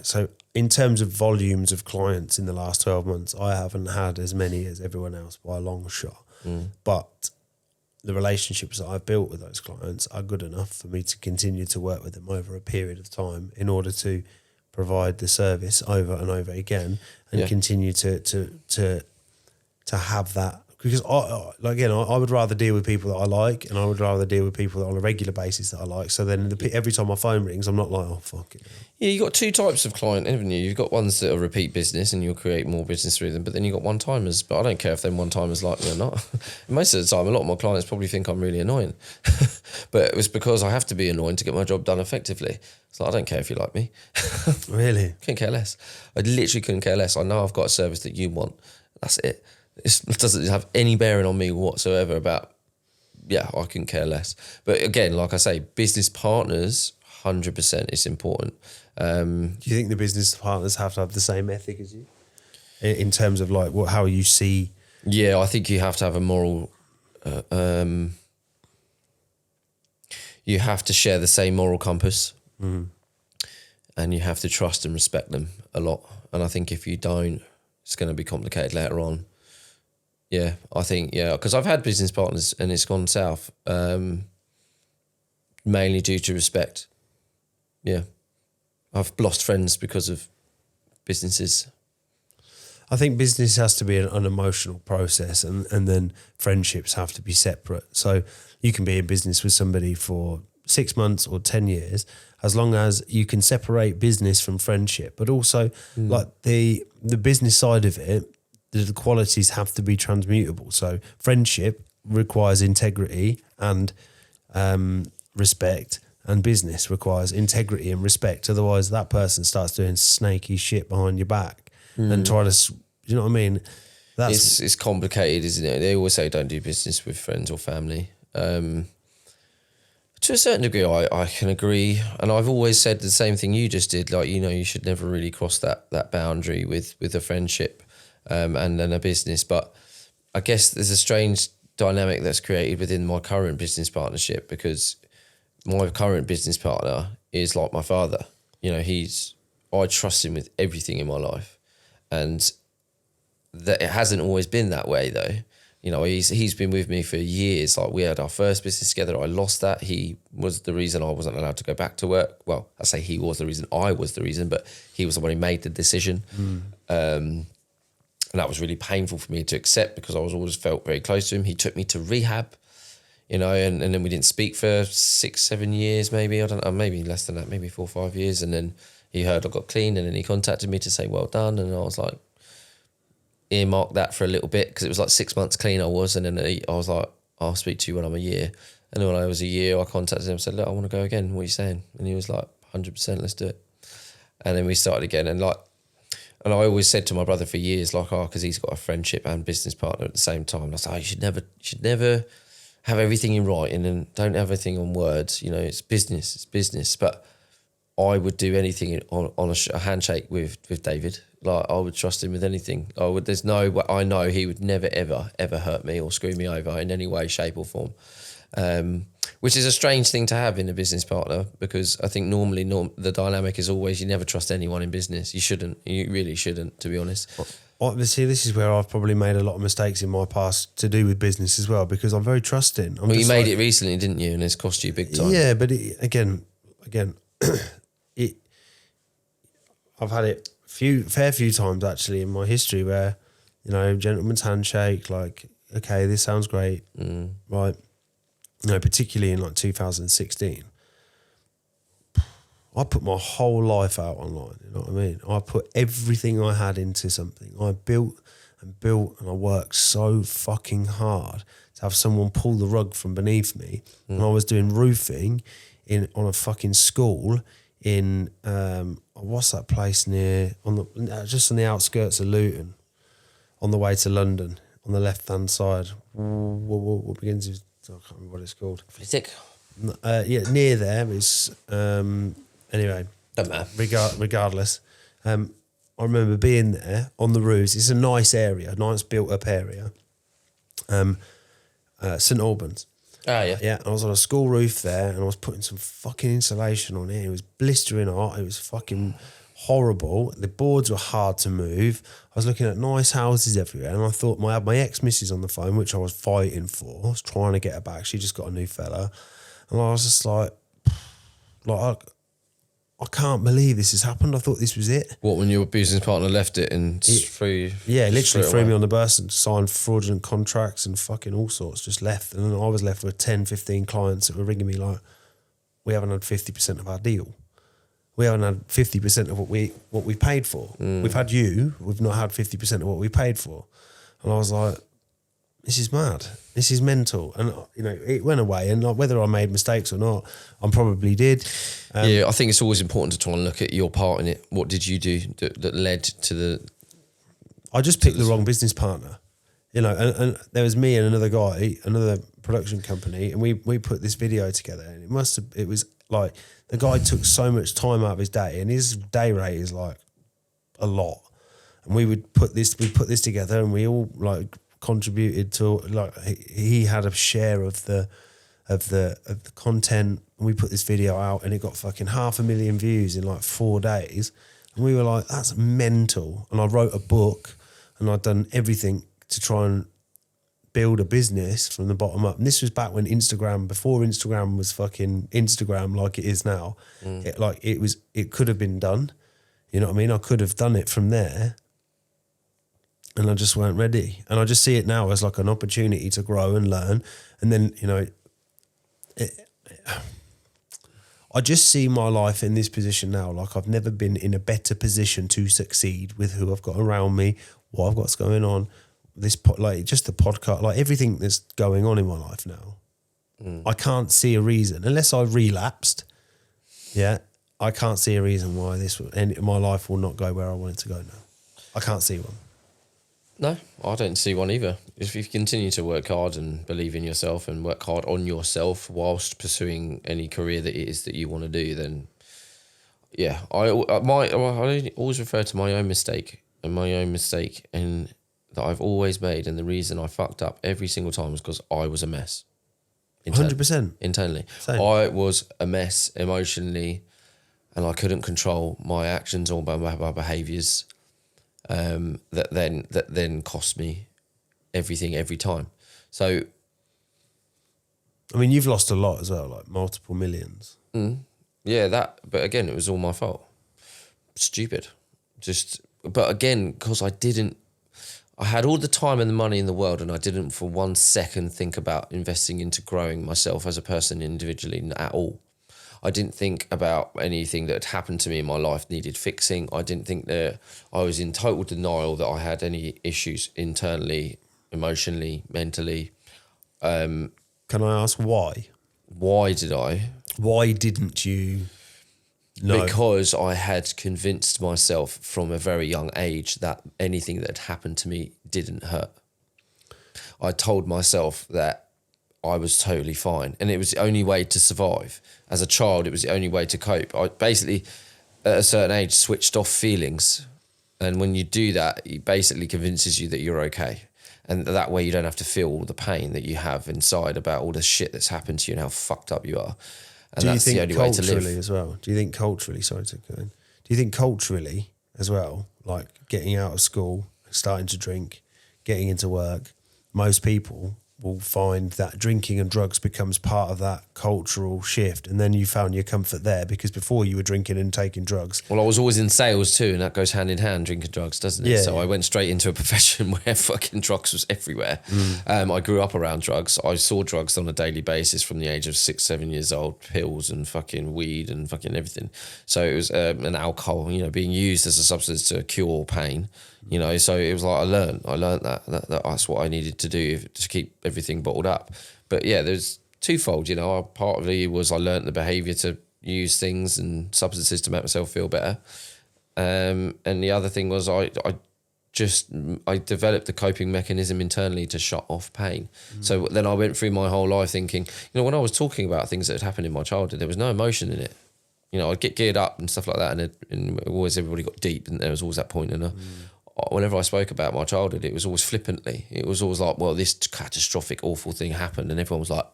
so in terms of volumes of clients in the last 12 months, I haven't had as many as everyone else by a long shot. But the relationships that I've built with those clients are good enough for me to continue to work with them over a period of time in order to provide the service over and over again and continue to have that. Because I would rather deal with people that I like, and I would rather deal with people that on a regular basis that I like. So then every time my phone rings, I'm not like, oh, fuck it. Yeah, you've got two types of client, haven't you? You've got ones that are repeat business and you'll create more business through them, but then you've got one-timers. But I don't care if them one-timers like me or not. Most of the time, a lot of my clients probably think I'm really annoying. But it was because I have to be annoying to get my job done effectively. So I don't care if you like me. Really? Couldn't care less. I literally couldn't care less. I know I've got a service that you want. That's it. It doesn't have any bearing on me whatsoever about, I couldn't care less. But again, like I say, business partners, 100% is important. Do you think the business partners have to have the same ethic as you? In terms of like how you see? Yeah, I think you have to have a moral, you have to share the same moral compass. and you have to trust and respect them a lot. And I think if you don't, it's going to be complicated later on. Yeah, I think, because I've had business partners and it's gone south, mainly due to respect. Yeah. I've lost friends because of businesses. I think business has to be an emotional process, and then friendships have to be separate. So you can be in business with somebody for 6 months or 10 years, as long as you can separate business from friendship. But also like the business side of it, the qualities have to be transmutable. So friendship requires integrity and respect, and business requires integrity and respect. Otherwise that person starts doing snaky shit behind your back and try to, you know what I mean? It's complicated, isn't it? They always say don't do business with friends or family. To a certain degree, I can agree. And I've always said the same thing you just did. Like, you should never really cross that boundary with a friendship and then a business. But I guess there's a strange dynamic that's created within my current business partnership, because my current business partner is like my father. I trust him with everything in my life. And that it hasn't always been that way though. He's been with me for years. Like, we had our first business together. I lost that. He was the reason I wasn't allowed to go back to work. Well, I say he was the reason, I was the reason, but he was the one who made the decision. And that was really painful for me to accept, because I was always felt very close to him. He took me to rehab, and then we didn't speak for 6-7 years, maybe. I don't know, maybe less than that, maybe 4 or 5 years. And then he heard I got clean, and then he contacted me to say, well done. And I was like, earmarked that for a little bit, because it was like 6 months clean I was. And then I was like, I'll speak to you when I'm a year. And then when I was a year, I contacted him and said, look, I want to go again. What are you saying? And he was like, 100%, let's do it. And then we started again. And I always said to my brother for years, like, because he's got a friendship and business partner at the same time. And I was like, you should never have everything in writing and don't have everything on words. It's business. But I would do anything on a handshake with David. Like, I would trust him with anything. I know he would never, ever hurt me or screw me over in any way, shape or form. Which is a strange thing to have in a business partner, because I think normally the dynamic is always you never trust anyone in business. You really shouldn't, to be honest. Obviously, this is where I've probably made a lot of mistakes in my past to do with business as well, because I'm very trusting. You made it recently, didn't you? And it's cost you big time. Yeah, but again, I've had it fair few times actually in my history where, gentleman's handshake, like, okay, this sounds great, right? Particularly in like 2016, I put my whole life out online, you know what I mean? I put everything I had into something. I built and I worked so fucking hard to have someone pull the rug from beneath me. And I was doing roofing on a fucking school in what's that place just on the outskirts of Luton, on the way to London, on the left hand side. What begins with, I can't remember what it's called. Flitwick? Near there is anyway. Don't matter. Regardless, I remember being there on the roofs. It's a nice area, nice built up area. St Albans. Ah, yeah. Yeah, I was on a school roof there, and I was putting some fucking insulation on it. It was blistering hot. It was fucking horrible. The boards were hard to move. I was looking at nice houses everywhere, and I thought I had my ex-missus on the phone, which I was fighting for. I was trying to get her back. She just got a new fella. And I was just like I can't believe this has happened. I thought this was it. What, when your business partner left it and threw you? Yeah, literally threw me on the bus and signed fraudulent contracts and fucking all sorts, just left. And then I was left with 10, 15 clients that were ringing me like, we haven't had 50% of our deal. We haven't had 50% of what we paid for. We've had you, we've not had 50% of what we paid for. And I was like, this is mad. This is mental. And, it went away. And whether I made mistakes or not, I probably did. I think it's always important to try and look at your part in it. What did you do that led to the... I just picked the wrong business partner. And there was me and another guy, another production company, and we put this video together. And it was like, the guy took so much time out of his day, and his day rate is like a lot. And we put this together, and we all like contributed to, like, he had a share of the content, and we put this video out and it got fucking 500,000 views in like 4 days. And we were like, that's mental. And I wrote a book and I'd done everything to try and build a business from the bottom up. And this was back when before Instagram was fucking Instagram like it is now. It could have been done. You know what I mean? I could have done it from there. And I just weren't ready. And I just see it now as like an opportunity to grow and learn. And then, you know, I just see my life in this position now. Like I've never been in a better position to succeed with who I've got around me, what I've got going on, just the podcast, like everything that's going on in my life now. I can't see a reason, unless I relapsed. Yeah, I can't see a reason why my life will not go where I want it to go now. I can't see one. No, I don't see one either. If you continue to work hard and believe in yourself and work hard on yourself whilst pursuing any career that it is that you want to do, then yeah, I always refer to my own mistake and that I've always made, and the reason I fucked up every single time was because I was a mess. 100%. Internally. Same. I was a mess emotionally, and I couldn't control my actions or my behaviours. That then cost me everything every time. So, I mean, you've lost a lot as well, like multiple millions. Yeah, but again, it was all my fault. Stupid. But again, because I had all the time and the money in the world, and I didn't for 1 second think about investing into growing myself as a person individually at all. I didn't think about anything that had happened to me in my life needed fixing. I didn't think that I was in total denial that I had any issues internally, emotionally, mentally. Can I ask why? Why did I? Why didn't you know? Because I had convinced myself from a very young age that anything that had happened to me didn't hurt. I told myself that I was totally fine, and it was the only way to survive. As a child, it was the only way to cope. I basically, at a certain age, switched off feelings, and when you do that, it basically convinces you that you're okay, and that way you don't have to feel all the pain that you have inside about all the shit that's happened to you and how fucked up you are. And that's the only way to live. Culturally as well? Do you think culturally, sorry to go in, do you think culturally as well, like getting out of school, starting to drink, getting into work, most people will find that drinking and drugs becomes part of that cultural shift, and then you found your comfort there, because before you were drinking and taking drugs. Well, I was always in sales too, and that goes hand in hand, drinking drugs, doesn't it? Yeah, so yeah. I went straight into a profession where fucking drugs was everywhere. I grew up around drugs. I saw drugs on a daily basis from the age of 6, 7 years old, pills and fucking weed and fucking everything. So it was an alcohol, being used as a substance to cure pain. So it was like I learned that's what I needed to do to keep everything bottled up. But yeah, there's twofold, part of it was I learned the behaviour to use things and substances to make myself feel better. And the other thing was I developed the coping mechanism internally to shut off pain. So then I went through my whole life thinking, when I was talking about things that had happened in my childhood, there was no emotion in it. I'd get geared up and stuff like that, and always everybody got deep, and there was always that point. And whenever I spoke about my childhood, it was always flippantly. It was always like, well, this catastrophic, awful thing happened, and everyone was like,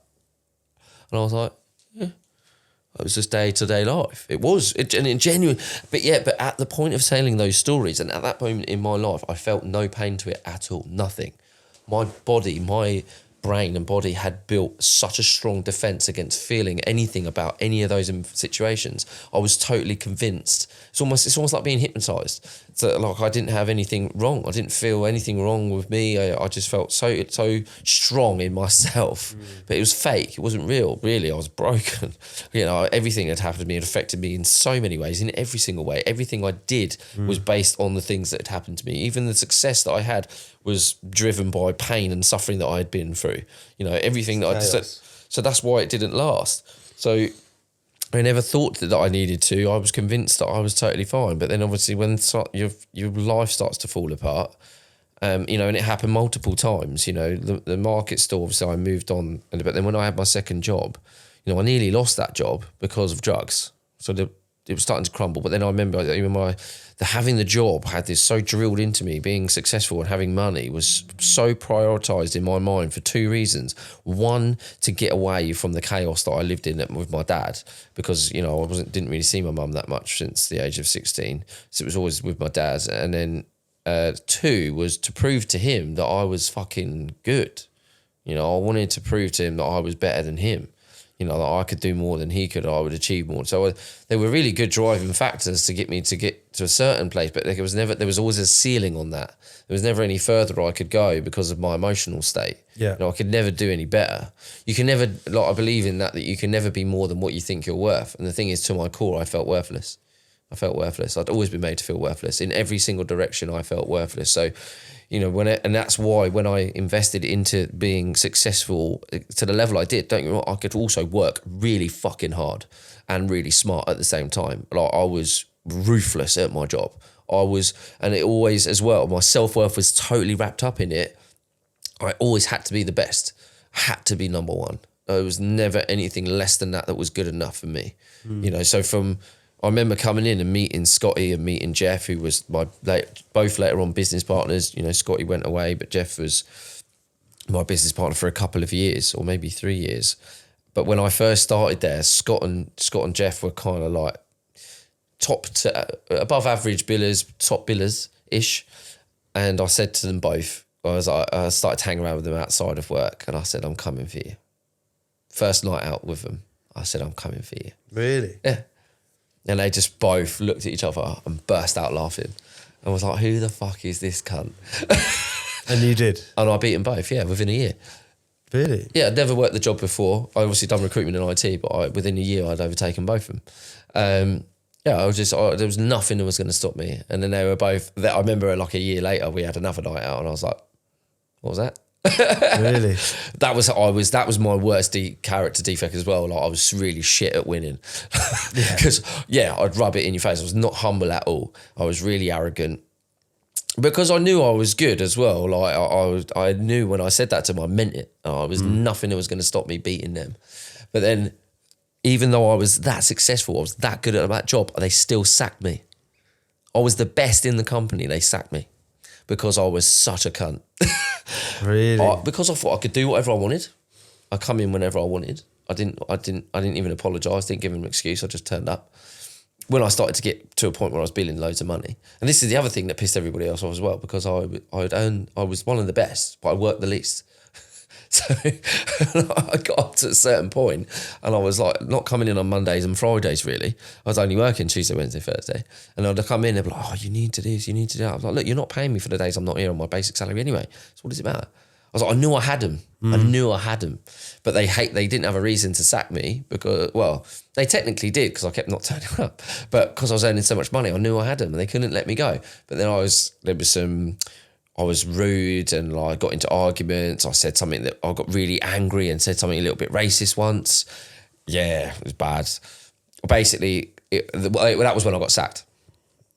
and I was like, yeah, it was just day-to-day life. It was, and genuine. But at the point of telling those stories, and at that moment in my life, I felt no pain to it at all, nothing. My body, my brain and body had built such a strong defense against feeling anything about any of those situations. I was totally convinced. It's almost like being hypnotized. So like I didn't have anything wrong. I didn't feel anything wrong with me. I just felt so strong in myself. But it was fake. It wasn't real. Really, I was broken. Everything that happened to me had affected me in so many ways, in every single way. Everything I did was based on the things that had happened to me. Even the success that I had was driven by pain and suffering that I had been through. Everything that I did. So that's why it didn't last. So I never thought that I needed to. I was convinced that I was totally fine. But then obviously when your life starts to fall apart, and it happened multiple times, the market still, obviously I moved on. But then when I had my second job, I nearly lost that job because of drugs. So starting to crumble. But then I remember having the job had this so drilled into me. Being successful and having money was so prioritized in my mind for two reasons. One, to get away from the chaos that I lived in with my dad, because I didn't really see my mum that much since the age of 16, so it was always with my dad. And then two was to prove to him that I was fucking good. I wanted to prove to him that I was better than him. That I could do more than he could, I would achieve more. So they were really good driving factors to get me to get to a certain place, but there was always a ceiling on that. There was never any further I could go because of my emotional state. Yeah. I could never do any better. You can never, I believe in that you can never be more than what you think you're worth. And the thing is, to my core, I felt worthless. I'd always been made to feel worthless. In every single direction, I felt worthless. So, and that's why when I invested into being successful to the level I did, don't get me wrong, I could also work really fucking hard and really smart at the same time. Like, I was ruthless at my job. And it always, as well, my self-worth was totally wrapped up in it. I always had to be the best, had to be number one. There was never anything less than that was good enough for me. So I remember coming in and meeting Scotty and meeting Jeff, who was both later on business partners. Scotty went away, but Jeff was my business partner for a couple of years, or maybe 3 years. But when I first started there, Scott and Jeff were kind of like above average billers, top billers-ish. And I said to them both, I started to hang around with them outside of work, and I said, I'm coming for you. First night out with them, I said, I'm coming for you. Really? Yeah. And they just both looked at each other and burst out laughing. And was like, who the fuck is this cunt? And you did? And I beat them both, within a year. Really? Yeah, I'd never worked the job before. I obviously done recruitment in IT, but within a year I'd overtaken both of them. There was nothing that was going to stop me. And then they were both, I remember like a year later, we had another night out and I was like, what was that? Really? That was my worst character defect as well. Like, I was really shit at winning because I'd rub it in your face. I was not humble at all. I was really arrogant because I knew I was good as well. Like, I knew when I said that to them, I meant it. I was nothing that was going to stop me beating them. But then, even though I was that successful, I was that good at that job, they still sacked me. I was the best in the company. They sacked me because I was such a cunt. Really? Because I thought I could do whatever I wanted. I come in whenever I wanted. I didn't even apologise, didn't give them an excuse, I just turned up. When I started to get to a point where I was billing loads of money. And this is the other thing that pissed everybody else off as well, because I was one of the best, but I worked the least. So I got up to a certain point and I was like not coming in on Mondays and Fridays really. I was only working Tuesday, Wednesday, Thursday. And I'd come in and they'd be like, oh, you need to do this, you need to do that. I was like, look, you're not paying me for the days I'm not here on my basic salary anyway. So what does it matter? I was like, I knew I had them. I knew I had them. But they didn't have a reason to sack me because, well, they technically did because I kept not turning up. But because I was earning so much money, I knew I had them and they couldn't let me go. But then I was rude and like got into arguments. I said something that I got really angry and said something a little bit racist once. Yeah, it was bad. Basically, that was when I got sacked.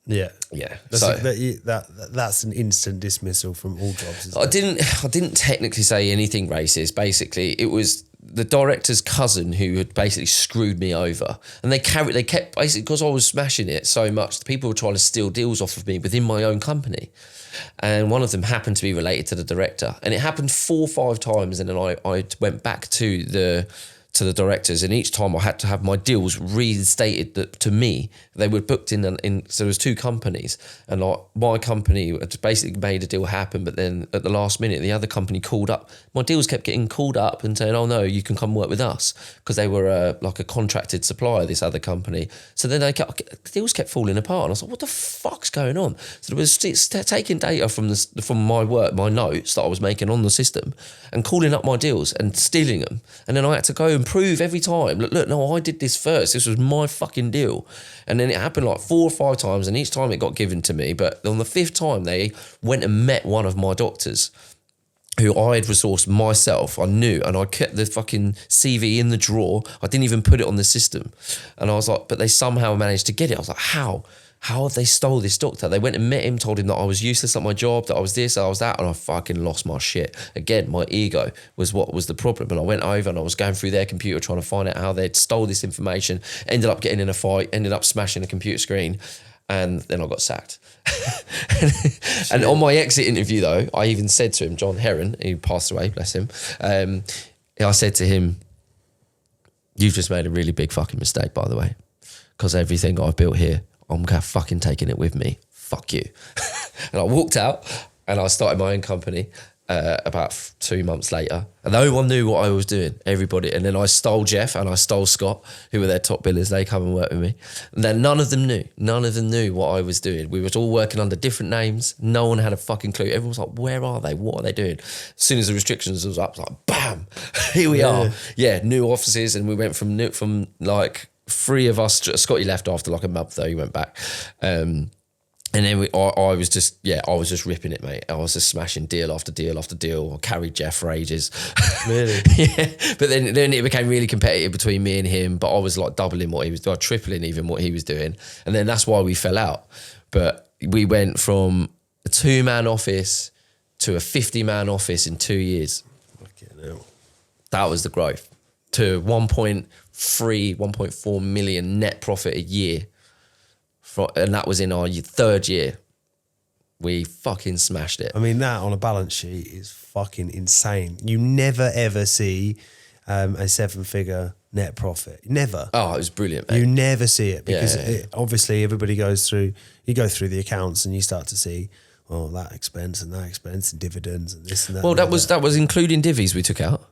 Yeah. Yeah. That's an instant dismissal from all jobs. Isn't I didn't technically say anything racist. Basically, it was the director's cousin who had basically screwed me over, and they kept basically, because I was smashing it so much, the people were trying to steal deals off of me within my own company. And one of them happened to be related to the director, and it happened 4 or 5 times. And then I went back to the directors, and each time I had to have my deals reinstated to me. They were booked in so there was 2 companies, and my company had basically made a deal happen, but then at the last minute the other company called up. My deals kept getting called up and saying, oh no, you can come work with us, because they were like a contracted supplier, this other company. So then the deals kept falling apart, and I was like, what the fuck's going on? So there was taking data from my work, my notes that I was making on the system, and calling up my deals and stealing them. And then I had to go and prove every time, look, no, I did this first. This was my fucking deal. And then it happened like 4 or 5 times, and each time it got given to me. But on the 5th time, they went and met one of my doctors who I had resourced myself. I knew, and I kept the fucking CV in the drawer. I didn't even put it on the system. And I was like, but they somehow managed to get it. I was like, how? how have they stole this doctor? They went and met him, told him that I was useless at my job, that I was this, I was that, and I fucking lost my shit. Again, my ego was what was the problem. And I went over and I was going through their computer trying to find out how they'd stole this information, ended up getting in a fight, ended up smashing a computer screen, and then I got sacked. And on my exit interview though, I even said to him, John Heron, who passed away, bless him, I said to him, you've just made a really big fucking mistake, by the way, because everything I've built here, I'm fucking taking it with me. Fuck you. And I walked out and I started my own company about 2 months later. And no one knew what I was doing, everybody. And then I stole Jeff and I stole Scott, who were their top billers. They come and work with me. And then none of them knew what I was doing. We were all working under different names. No one had a fucking clue. Everyone was like, where are they? What are they doing? As soon as the restrictions was up, I was like, bam, here we are. Yeah, new offices. And we went from like 3 of us. Scotty left after like a month though, he went back. And then I was just ripping it, mate. I was just smashing deal after deal after deal. I carried Jeff for ages. Really? Yeah. But then it became really competitive between me and him. But I was like doubling what he was doing, tripling even what he was doing. And then that's why we fell out. But we went from a 2-man office to a 50-man office in 2 years. Fucking hell. That was the growth. To 1.4 million net profit a year. And that was in our 3rd year. We fucking smashed it. I mean, that on a balance sheet is fucking insane. You never ever see a 7-figure net profit. Never. Oh, it was brilliant, mate. You never see it because Yeah. obviously everybody goes through, you go through the accounts and you start to see, well, that expense and dividends and this and that. Well, and that was including divvies we took out.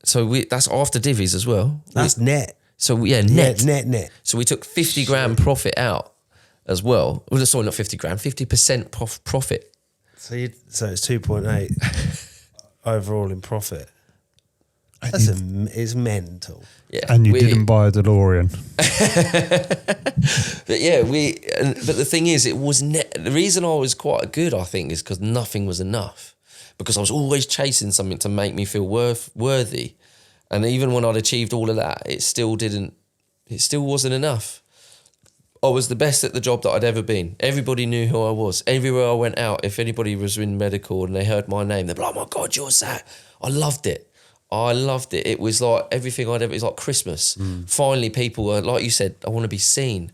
So that's after divvies as well. That's net. So net. Net. So we took 50 grand profit out as well. Well, sorry, not 50 grand, 50% profit. So it's 2.8 overall in profit. It's mental. Yeah. And you didn't buy a DeLorean. But yeah, but the thing is, it was the reason I was quite good, I think, is because nothing was enough. Because I was always chasing something to make me feel worthy. And even when I'd achieved all of that, it still wasn't enough. I was the best at the job that I'd ever been. Everybody knew who I was. Everywhere I went out, if anybody was in medical and they heard my name, they'd be like, oh my God, you're Zach. I loved it. It was like everything it was like Christmas. Finally, people were, like you said, I want to be seen.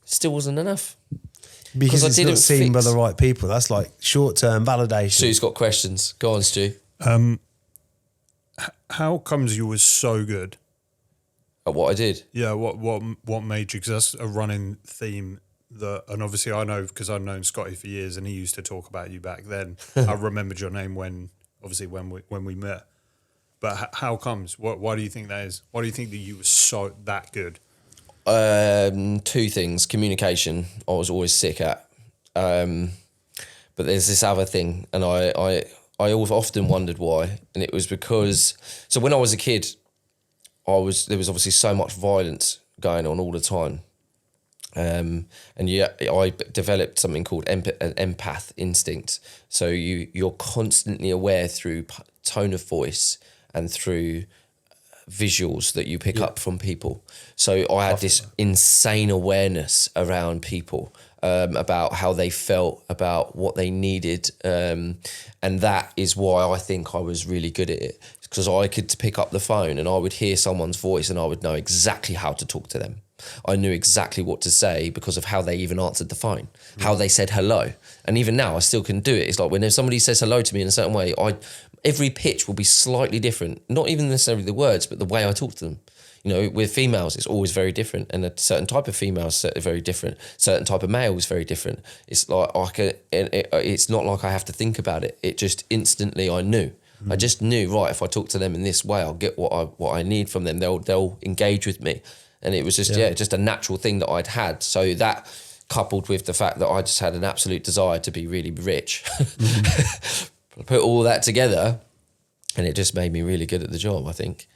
Still wasn't enough. Because it's not seen by the right people. That's like short-term validation. Stu's got questions. Go on, Stu. How comes you were so good? At what I did? Yeah, what made you? Because that's a running theme. And obviously I know because I've known Scotty for years, and he used to talk about you back then. I remembered your name when we met. But how comes? Why do you think that is? Why do you think that you were so that good? 2 things. Communication, I was always sick at. But there's this other thing, and I often wondered why, and it was because. So when I was a kid, there was obviously so much violence going on all the time, and yeah, I developed something called an empath instinct. So you're constantly aware through tone of voice and through visuals that you pick up from people. So I had this insane awareness around people, about how they felt, about what they needed. And that is why I think I was really good at it, because I could pick up the phone and I would hear someone's voice and I would know exactly how to talk to them. I knew exactly what to say because of how they even answered the phone, how they said hello. And even now I still can do it. It's like when somebody says hello to me in a certain way, every pitch will be slightly different, not even necessarily the words, but the way I talk to them. You know, with females, it's always very different, and a certain type of female is very different. Certain type of male is very different. It's like it's not like I have to think about it. It just instantly I knew. I just knew, right, if I talk to them in this way, I'll get what I need from them. They'll engage with me, and it was just just a natural thing that I'd had. So that, coupled with the fact that I just had an absolute desire to be really rich, put all that together, and it just made me really good at the job, I think.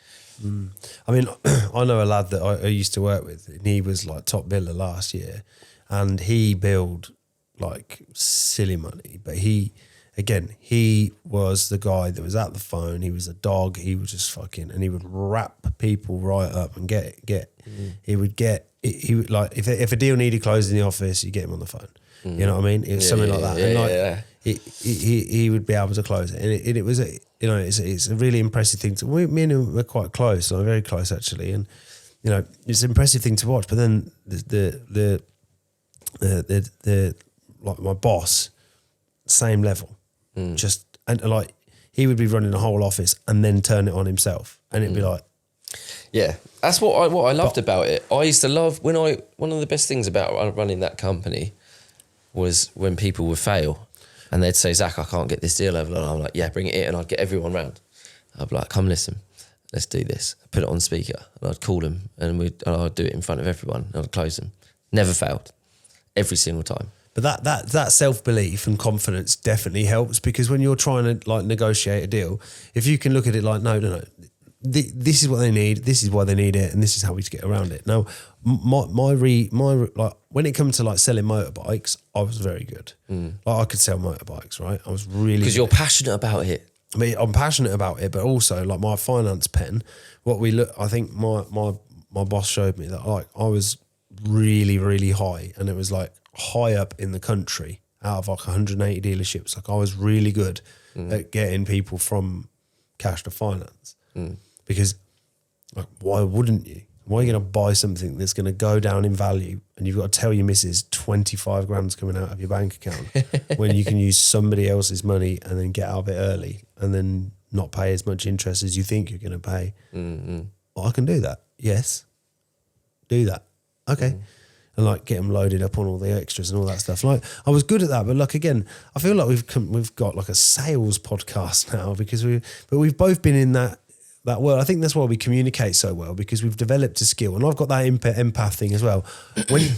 I mean, I know a lad that I used to work with, and he was like top biller last year, and he billed like silly money, but he was the guy that was at the phone. He was a dog. He was just fucking, and he would wrap people right up and he would get he would, like if a deal needed closed in the office, you get him on the phone. You know what I mean? It was something like that. And like he would be able to close it, and it was it's a really impressive thing. Me and him were quite close, so very close actually, and it's an impressive thing to watch. But then the like my boss, same level, just and like he would be running the whole office and then turn it on himself, and it'd be like. Yeah, that's what I loved about it. I used to love one of the best things about running that company was when people would fail and they'd say, Zach, I can't get this deal over. And I'm like, yeah, bring it in. And I'd get everyone round. I'd be like, come listen, let's do this. Put it on speaker. And I'd call them and I'd do it in front of everyone. And I'd close them. Never failed. Every single time. But that self-belief and confidence definitely helps, because when you're trying to like negotiate a deal, if you can look at it like, no. This is what they need. This is why they need it, and this is how we get around it. Now, my like when it comes to like selling motorbikes, I was very good. Like I could sell motorbikes, right? I was really because you're passionate about it. I mean, I'm passionate about it, but also like my finance pen. I think my boss showed me that like I was really really high, and it was like high up in the country out of like 180 dealerships. Like I was really good at getting people from cash to finance. Because like, why wouldn't you? Why are you going to buy something that's going to go down in value and you've got to tell your missus 25 grand's coming out of your bank account when you can use somebody else's money and then get out of it early and then not pay as much interest as you think you're going to pay? Well, I can do that. Yes. Do that. Okay. And like get them loaded up on all the extras and all that stuff. Like I was good at that, but like again, I feel like we've got like a sales podcast now because we've both been in that world. I think that's why we communicate so well, because we've developed a skill, and I've got that empath thing as well. When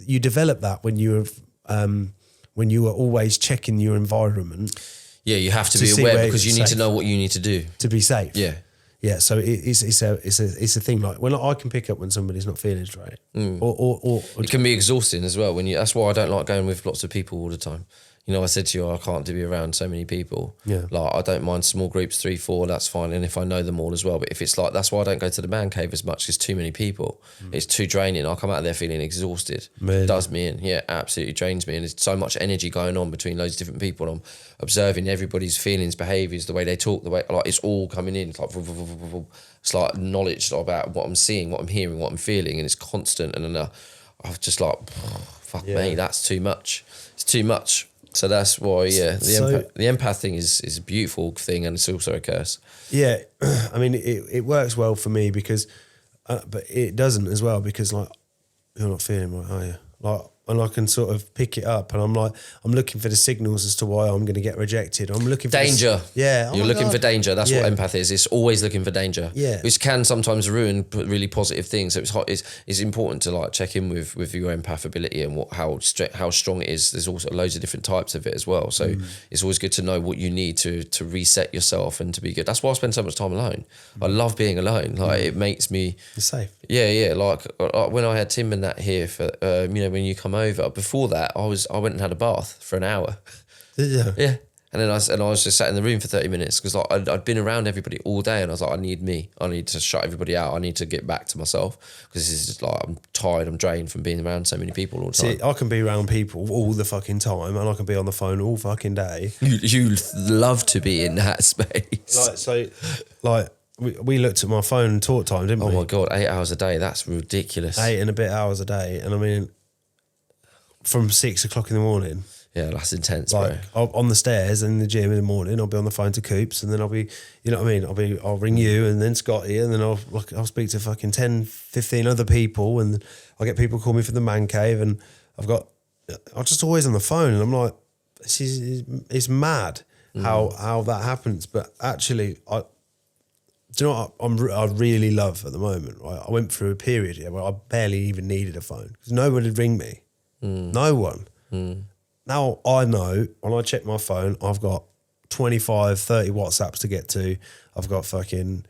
you develop that when you are always checking your environment. Yeah, you have to be aware because you need to know what you need to do to be safe. Yeah. So it's a thing. Like when I can pick up when somebody's not feeling straight, or it can be exhausting as well. That's why I don't like going with lots of people all the time. You know, I said to you, I can't be around so many people. Yeah. Like, I don't mind small groups, 3, 4, that's fine. And if I know them all as well. But if it's like, that's why I don't go to the man cave as much, because too many people. It's too draining. I come out of there feeling exhausted. Really? It does me in. Yeah, absolutely drains me. And there's so much energy going on between loads of different people. And I'm observing everybody's feelings, behaviours, the way they talk, the way, like, it's all coming in. It's like, it's like knowledge about what I'm seeing, what I'm hearing, what I'm feeling. And it's constant. And then I'm just like, fuck me, that's too much. It's too much. So that's why, the empath thing is a beautiful thing, and it's also a curse. Yeah, I mean, it works well for me because, but it doesn't as well because, like, you're not feeling right, are you? Like, and I can sort of pick it up, and I'm like, I'm looking for the signals as to why I'm going to get rejected. I'm looking for danger. Yeah, you're looking for danger. That's what empath is. It's always looking for danger. Yeah, which can sometimes ruin really positive things. So it's important to like check in with your empath ability and how strong it is. There's also loads of different types of it as well. So it's always good to know what you need to reset yourself and to be good. That's why I spend so much time alone. I love being alone. Like it makes me safe. Yeah. Like when I had Tim and that here for when you come over. Before that, I went and had a bath for an hour. Did you? Yeah. And then I was just sat in the room for 30 minutes because like I'd been around everybody all day, and I was like, I need to shut everybody out. I need to get back to myself because this is just like, I'm tired, I'm drained from being around so many people all the time. See, I can be around people all the fucking time, and I can be on the phone all fucking day. You love to be in that space. We looked at my phone and talk time, didn't we? Oh my God, 8 hours a day. That's ridiculous. 8 and a bit hours a day. And I mean, from 6 o'clock in the morning. Yeah, that's intense, like, bro. On the stairs and in the gym in the morning, I'll be on the phone to Coops, and then I'll be, you know what I mean? I'll ring you, and then Scotty, and then I'll speak to fucking 10, 15 other people, and I'll get people call me from the man cave, and I'm just always on the phone, and I'm like, it's mad how that happens. But actually, do you know what I really love at the moment? Right? I went through a period here where I barely even needed a phone because no one would ring me. No one. Now I know when I check my phone, I've got 25, 30 WhatsApps to get to. I've got fucking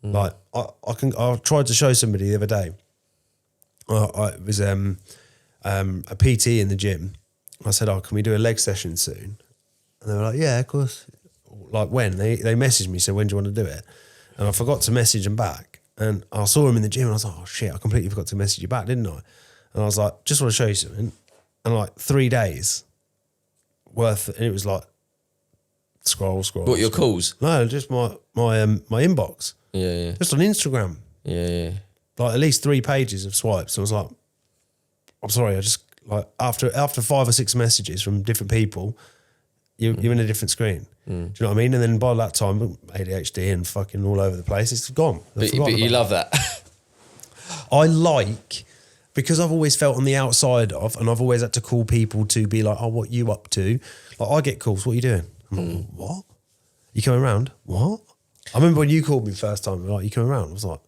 like I tried to show somebody the other day. It was a PT in the gym. I said, "Oh, can we do a leg session soon?" And they were like, "Yeah, of course." Like when they messaged me, said, "When do you want to do it?" And I forgot to message them back. and I saw him in the gym and I was like, oh shit, I completely forgot to message you back, didn't I? And I was like, just want to show you something. And like 3 days worth, and it was like scroll. What, your calls? No, just my inbox. Yeah. Just on Instagram. Yeah. Like at least 3 pages of swipes. I was like, I'm sorry, I just like after 5 or 6 messages from different people, you're in a different screen. Do you know what I mean? And then by that time, ADHD and fucking all over the place, it's gone. But you love that. I like, because I've always felt on the outside of, and I've always had to call people to be like, oh, what you up to? Like I get calls, what are you doing? I'm like, what? You coming around? What? I remember when you called me first time, like, you coming around? I was like,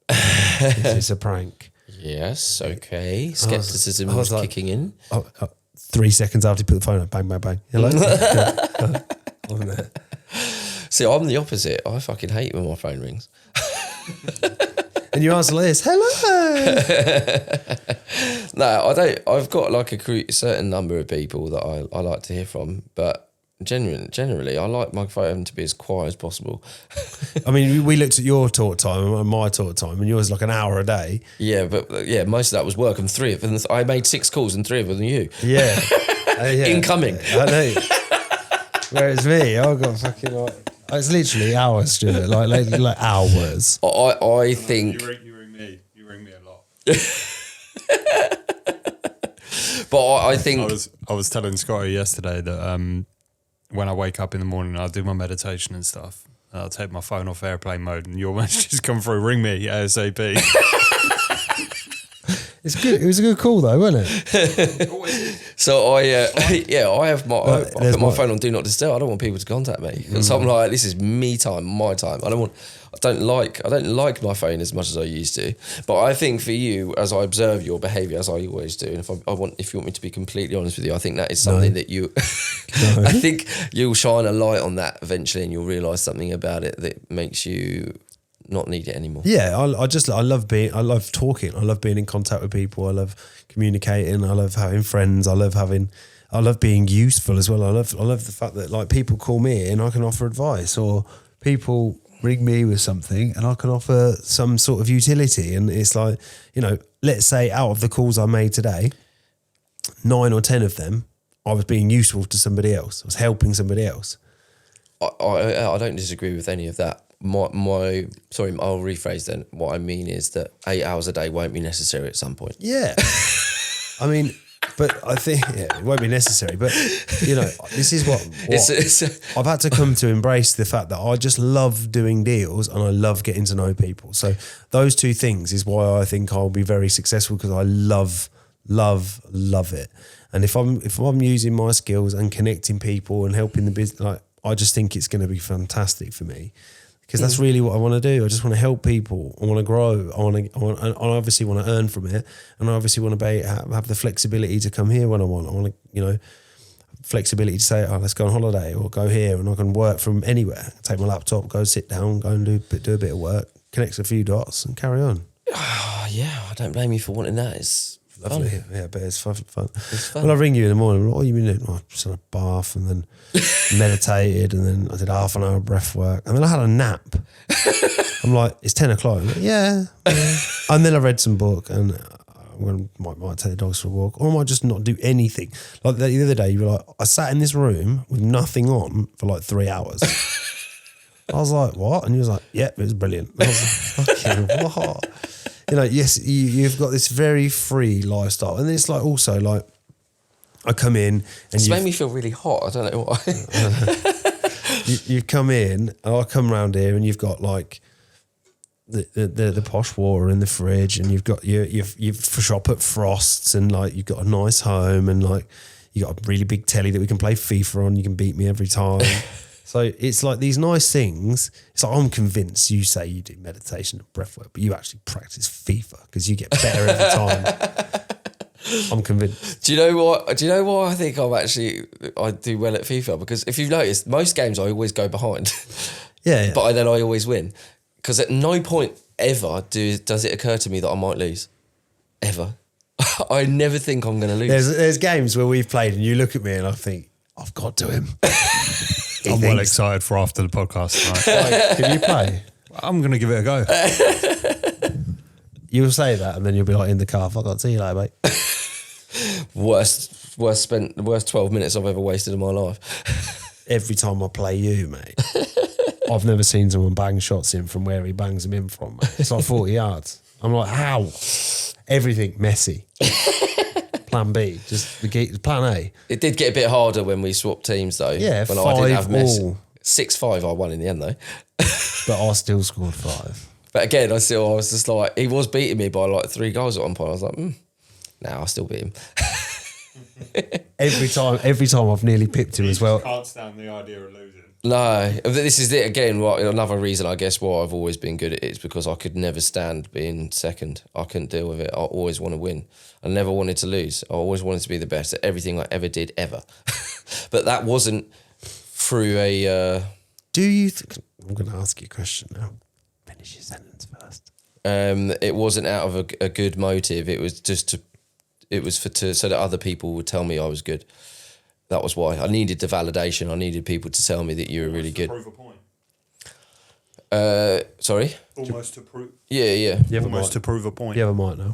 it's a prank. Yes, okay. Skepticism was like, kicking in. 3 seconds after he put the phone up, bang, bang, bang. Hello? Wasn't it? See, I'm the opposite. I fucking hate when my phone rings. And you answer like this, hello. No, I don't. I've got like a certain number of people that I like to hear from, but generally, I like my phone to be as quiet as possible. I mean, we looked at your talk time and my talk time, and yours like an hour a day. Yeah, but most of that was work, and 3 of them, I made 6 calls, and 3 of them you. Yeah. Incoming. I know. Whereas me, I've got fucking like, it's literally hours, Stuart, like hours. I think. You ring me. You ring me a lot. But I think I was telling Scotty yesterday that when I wake up in the morning, I do my meditation and stuff. I'll take my phone off airplane mode, and your messages come through. Ring me ASAP. It's good. It was a good call though, wasn't it? so. I have I put my phone on do not disturb. I don't want people to contact me. So I'm like, this is me time, my time. I don't like my phone as much as I used to. But I think for you, as I observe your behaviour, as I always do, and if you want me to be completely honest with you, I think that is something that you, I think you'll shine a light on that eventually, and you'll realise something about it that makes you not need it anymore. Yeah, I love talking. I love being in contact with people. I love communicating. I love having friends. I love being useful as well. I love the fact that like people call me and I can offer advice, or people ring me with something and I can offer some sort of utility. And it's like, you know, let's say out of the calls I made today, 9 or 10 of them, I was being useful to somebody else. I was helping somebody else. I don't disagree with any of that. I'll rephrase then. What I mean is that 8 hours a day won't be necessary at some point. Yeah. I mean, but I think it won't be necessary. But, you know, this is what I've had to come to embrace the fact that I just love doing deals and I love getting to know people. So those 2 things is why I think I'll be very successful, because I love it. And if I'm using my skills and connecting people and helping the business, like, I just think it's going to be fantastic for me. Because that's really what I want to do. I just want to help people. I want to grow. I obviously want to earn from it, and I obviously want to have the flexibility to come here when I want. I want to, you know, flexibility to say, oh, let's go on holiday or go here, and I can work from anywhere. Take my laptop, go sit down, go and do a bit of work, connect a few dots, and carry on. Yeah, I don't blame you for wanting that. It's lovely. Fun. Yeah, but it's fun. When I ring you in the morning, what are you been doing? Oh, I just had a bath and then meditated, and then I did half an hour of breath work, and then I had a nap. I'm like, it's 10 o'clock. I'm like, yeah. And then I read some book, and might take the dogs for a walk, or I might just not do anything. Like the other day, you were like, I sat in this room with nothing on for like 3 hours. I was like, what? And he was like, yeah, it was brilliant. I was like, fucking what? You know, yes, you've got this very free lifestyle. And then it's like also like, I come in and it's made me feel really hot. I don't know why. you come in and I come round here and you've got like the posh water in the fridge, and you've got you shop at Frost's, and like you've got a nice home, and like you got a really big telly that we can play FIFA on. You can beat me every time. So it's like these nice things. It's like, I'm convinced you say you do meditation and breath work, but you actually practice FIFA because you get better every time. I'm convinced. Do you know why I think I do well at FIFA? Because if you've noticed, most games I always go behind. Yeah. But then I always win. Because at no point ever does it occur to me that I might lose. Ever. I never think I'm going to lose. There's games where we've played and you look at me and I think, I've got to him. I'm well excited for after the podcast tonight. Like, can you play? I'm going to give it a go. You'll say that, and then you'll be like in the car. Fuck, I'll see you later, mate. Worst 12 minutes I've ever wasted in my life. Every time I play you, mate, I've never seen someone bang shots in from where he bangs them in from, mate. It's like 40 yards. I'm like, how? Everything messy. Plan B, just plan A. It did get a bit harder when we swapped teams, though. Yeah, when I didn't have 5-all. 6-5, I won in the end, though. But I still scored 5. But again, I was just like, he was beating me by like 3 goals at one point. I was like, I'll still beat him. Every time I've nearly pipped him as well. Can't stand the idea of losing. No, this is it again. Right, another reason, I guess, why I've always been good at it is because I could never stand being second. I couldn't deal with it. I always want to win. I never wanted to lose. I always wanted to be the best at everything I ever did, ever. But that wasn't through a... Do you think... I'm going to ask you a question now. Finish your sentence first. It wasn't out of a good motive. It was just so that other people would tell me I was good. That was why. I needed the validation. I needed people to tell me that you were really good. Prove a point. Sorry? Almost to prove. Yeah. Almost to prove a point. You have a mic now.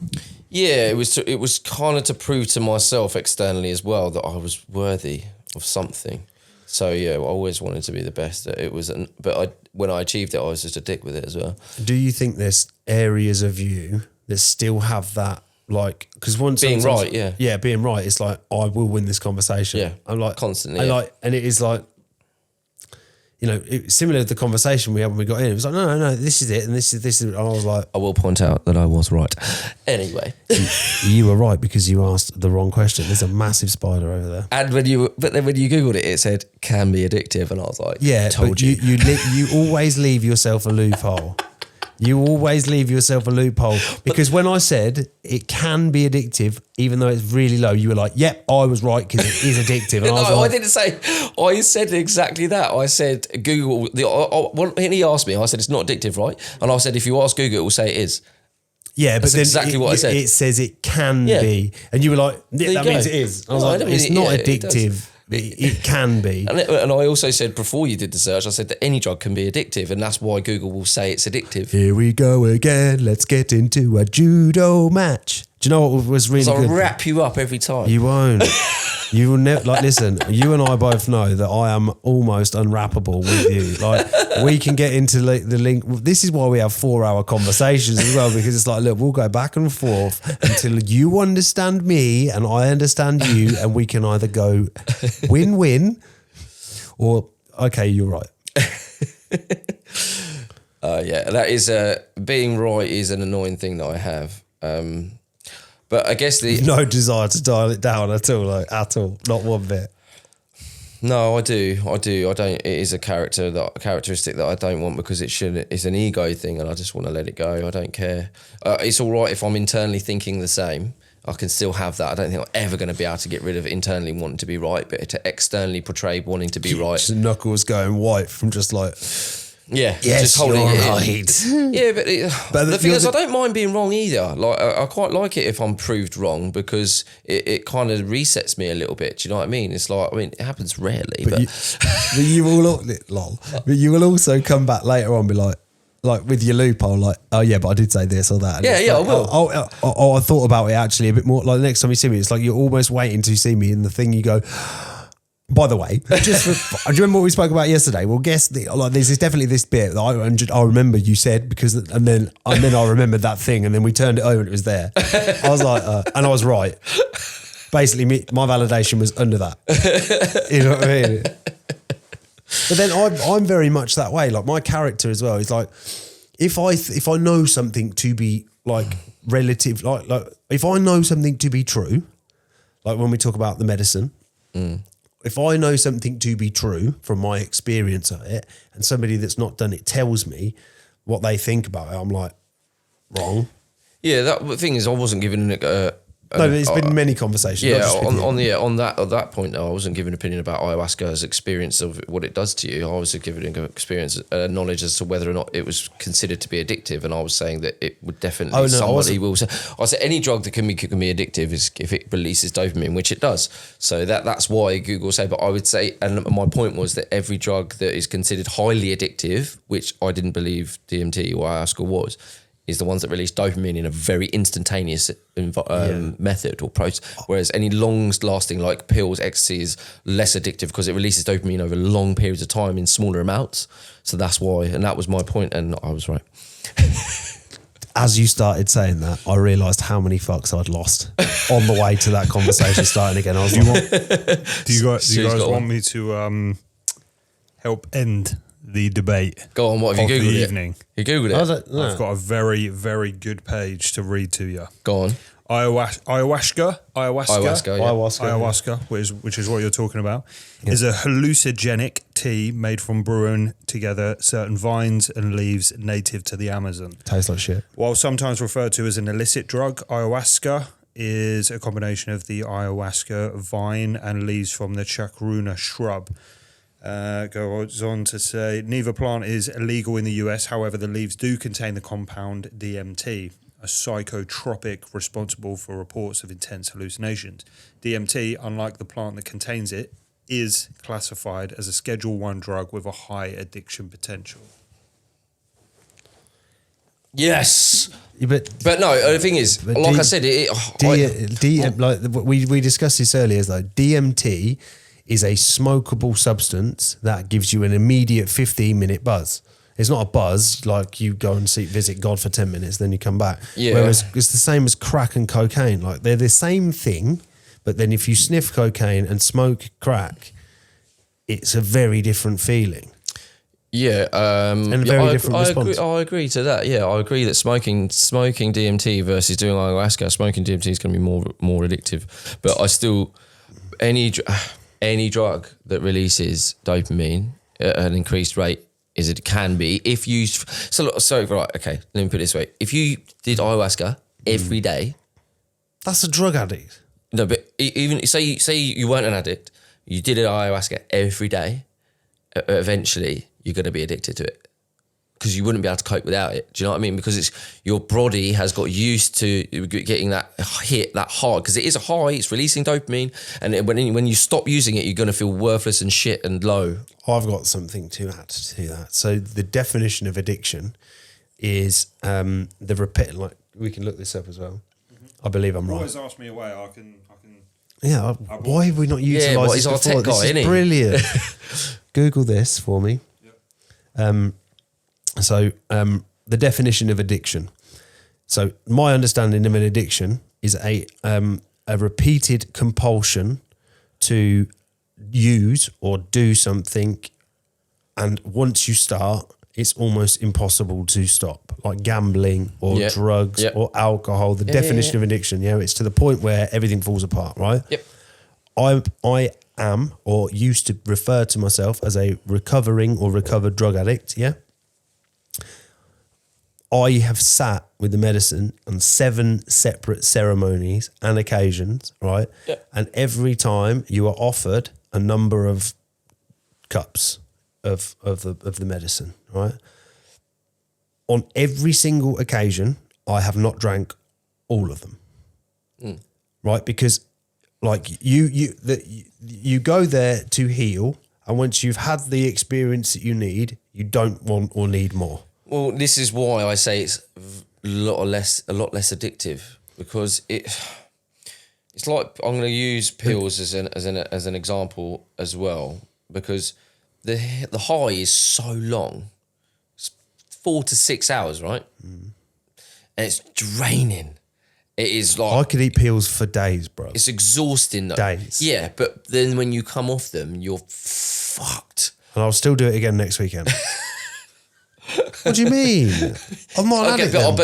Yeah, it was kind of to prove to myself externally as well that I was worthy of something. So yeah, I always wanted to be the best. When I achieved it, I was just a dick with it as well. Do you think there's areas of you that still have that, like, because once Being right, yeah. being right, it's like I will win this conversation. Yeah, I'm like constantly. and it is like, you know, similar to the conversation we had when we got in. It was like, no, this is it, and this is. And I was like, I will point out that I was right. Anyway, you were right because you asked the wrong question. There's a massive spider over there. and but then when you googled it, it said can be addictive, and I was like, Yeah, told but you. you always leave yourself a loophole. You always leave yourself a loophole because when I said it can be addictive, even though it's really low, you were like, "Yep, I was right because it is addictive." And I was No, like, I didn't say. I said exactly that. I said Google. When he asked me, I said it's not addictive, right? And I said if you ask Google, it will say it is. "Yeah, but That's then exactly what I said. It says it can Yeah. be," and you were like, you "That go. means it is." I was No, I like, don't mean "It's it- not yeah, it does. addictive. It can be." And I also said before you did the search, I said that any drug can be addictive, and that's why Google will say it's addictive. Here we go again. Let's get into a judo match. Do you know what was really So I'll good? wrap you up every time. You won't. You will never, like, listen, you and I both know that I am almost unwrappable with you. Like, we can get into the link. This is why we have 4-hour conversations as well, because it's like, look, we'll go back and forth until you understand me and I understand you, and we can either go win-win or, okay, you're right. Yeah, that is being right is an annoying thing that I have. But I guess No desire to dial it down at all, not one bit. No, I do. I don't. It is a characteristic that I don't want because it's an ego thing, and I just want to let it go. I don't care. It's all right if I'm internally thinking the same. I can still have that. I don't think I'm ever going to be able to get rid of internally wanting to be right, but to externally portray wanting to be right. Just knuckles going white from just like, Yeah, yes, just holding you're it in. right. Yeah, but the thing is, the- I don't mind being wrong either. Like, I quite like it if I'm proved wrong because it kind of resets me a little bit. Do you know what I mean? It's like, it happens rarely, but you will also come back later on and be like with your loophole, like, oh yeah, but I did say this or that. And Yeah, it's yeah, like, I will. I thought about it actually a bit more. Like the next time you see me, it's like you're almost waiting to see me in the thing. You go, by the way, do you remember what we spoke about yesterday? Well, guess there's definitely this bit that I remember you said and then I remembered that thing, and then we turned it over and it was there. I was like, and I was right. Basically, my validation was under that. You know what I mean? But then I'm very much that way. Like my character as well is like, if I know something to be like relative, like if I know something to be true, like when we talk about the medicine, if I know something to be true from my experience of it, and somebody that's not done it tells me what they think about it, I'm like, wrong. yeah, the thing is, I wasn't given No, there's been many conversations. Yeah, not just with you. on that point though, I wasn't giving an opinion about ayahuasca's experience of what it does to you. I was giving an experience, knowledge as to whether or not it was considered to be addictive, and I was saying that it would definitely. Somebody will say. I said any drug that can be addictive is if it releases dopamine, which it does. So that's why Google say. But I would say, and my point was that every drug that is considered highly addictive, which I didn't believe DMT or ayahuasca was, is the ones that release dopamine in a very instantaneous method or process. Whereas any long-lasting, like pills, ecstasy, is less addictive because it releases dopamine over long periods of time in smaller amounts. So that's why, and that was my point, and I was right. As you started saying that, I realised how many fucks I'd lost on the way to that conversation starting again. I was like, do you guys want me to help end the debate? Go on, what have you Googled the it? Evening. You Googled it? no. I've got a very, very good page to read to you. Go on. Ayahuasca, Yeah. which is what you're talking about, is a hallucinogenic tea made from brewing together certain vines and leaves native to the Amazon. Tastes like shit. While sometimes referred to as an illicit drug, ayahuasca is a combination of the ayahuasca vine and leaves from the chacruna shrub. Goes on to say, neither plant is illegal in the US. However, the leaves do contain the compound DMT, a psychotropic responsible for reports of intense hallucinations. DMT, unlike the plant that contains it, is classified as a Schedule 1 drug with a high addiction potential. Yes. Yeah, But no, the thing is, like I said, we discussed this earlier, though. DMT is a smokable substance that gives you an immediate 15-minute buzz. It's not a buzz like you go and visit God for 10 minutes, then you come back. Yeah. Whereas it's the same as crack and cocaine. Like they're the same thing, but then if you sniff cocaine and smoke crack, it's a very different feeling. Yeah, and a very different response. I agree to that. Yeah, I agree that smoking DMT versus doing ayahuasca, smoking DMT is going to be more addictive. But I still any drug that releases dopamine at an increased rate can be if you right, okay, let me put it this way. If you did ayahuasca every day, that's a drug addict. No, but even say you weren't an addict, you did ayahuasca every day, eventually you're going to be addicted to it because you wouldn't be able to cope without it. Do you know what I mean? Because your body has got used to getting that hit, that high, because it is a high, it's releasing dopamine, and when you stop using it, you're going to feel worthless and shit and low. I've got something to add to that. So the definition of addiction is the repeat. Like we can look this up as well. I believe I'm right. Always ask me away. I can. Yeah. Why have we not utilised this he's before? our tech guy, this is brilliant. Google this for me. Yep. So the definition of addiction. So my understanding of an addiction is a repeated compulsion to use or do something, and once you start, it's almost impossible to stop. Like gambling or drugs or alcohol. The definition of addiction, it's to the point where everything falls apart, right? Yep. I am or used to refer to myself as a recovering or recovered drug addict, yeah? I have sat with the medicine on 7 separate ceremonies and occasions, right? Yep. And every time you are offered a number of cups of the medicine, right? On every single occasion, I have not drank all of them, right? Because like you go there to heal, and once you've had the experience that you need, you don't want or need more. Well, this is why I say it's a lot less addictive, because it's like, I'm going to use pills as an example as well, because the high is so long, it's 4 to 6 hours, right? And it's draining. It is like, I could eat pills for days, bro. it's exhausting though. Days. Yeah, but then when you come off them, you're fucked. And I'll still do it again next weekend. What do you mean? I'm not an addict then.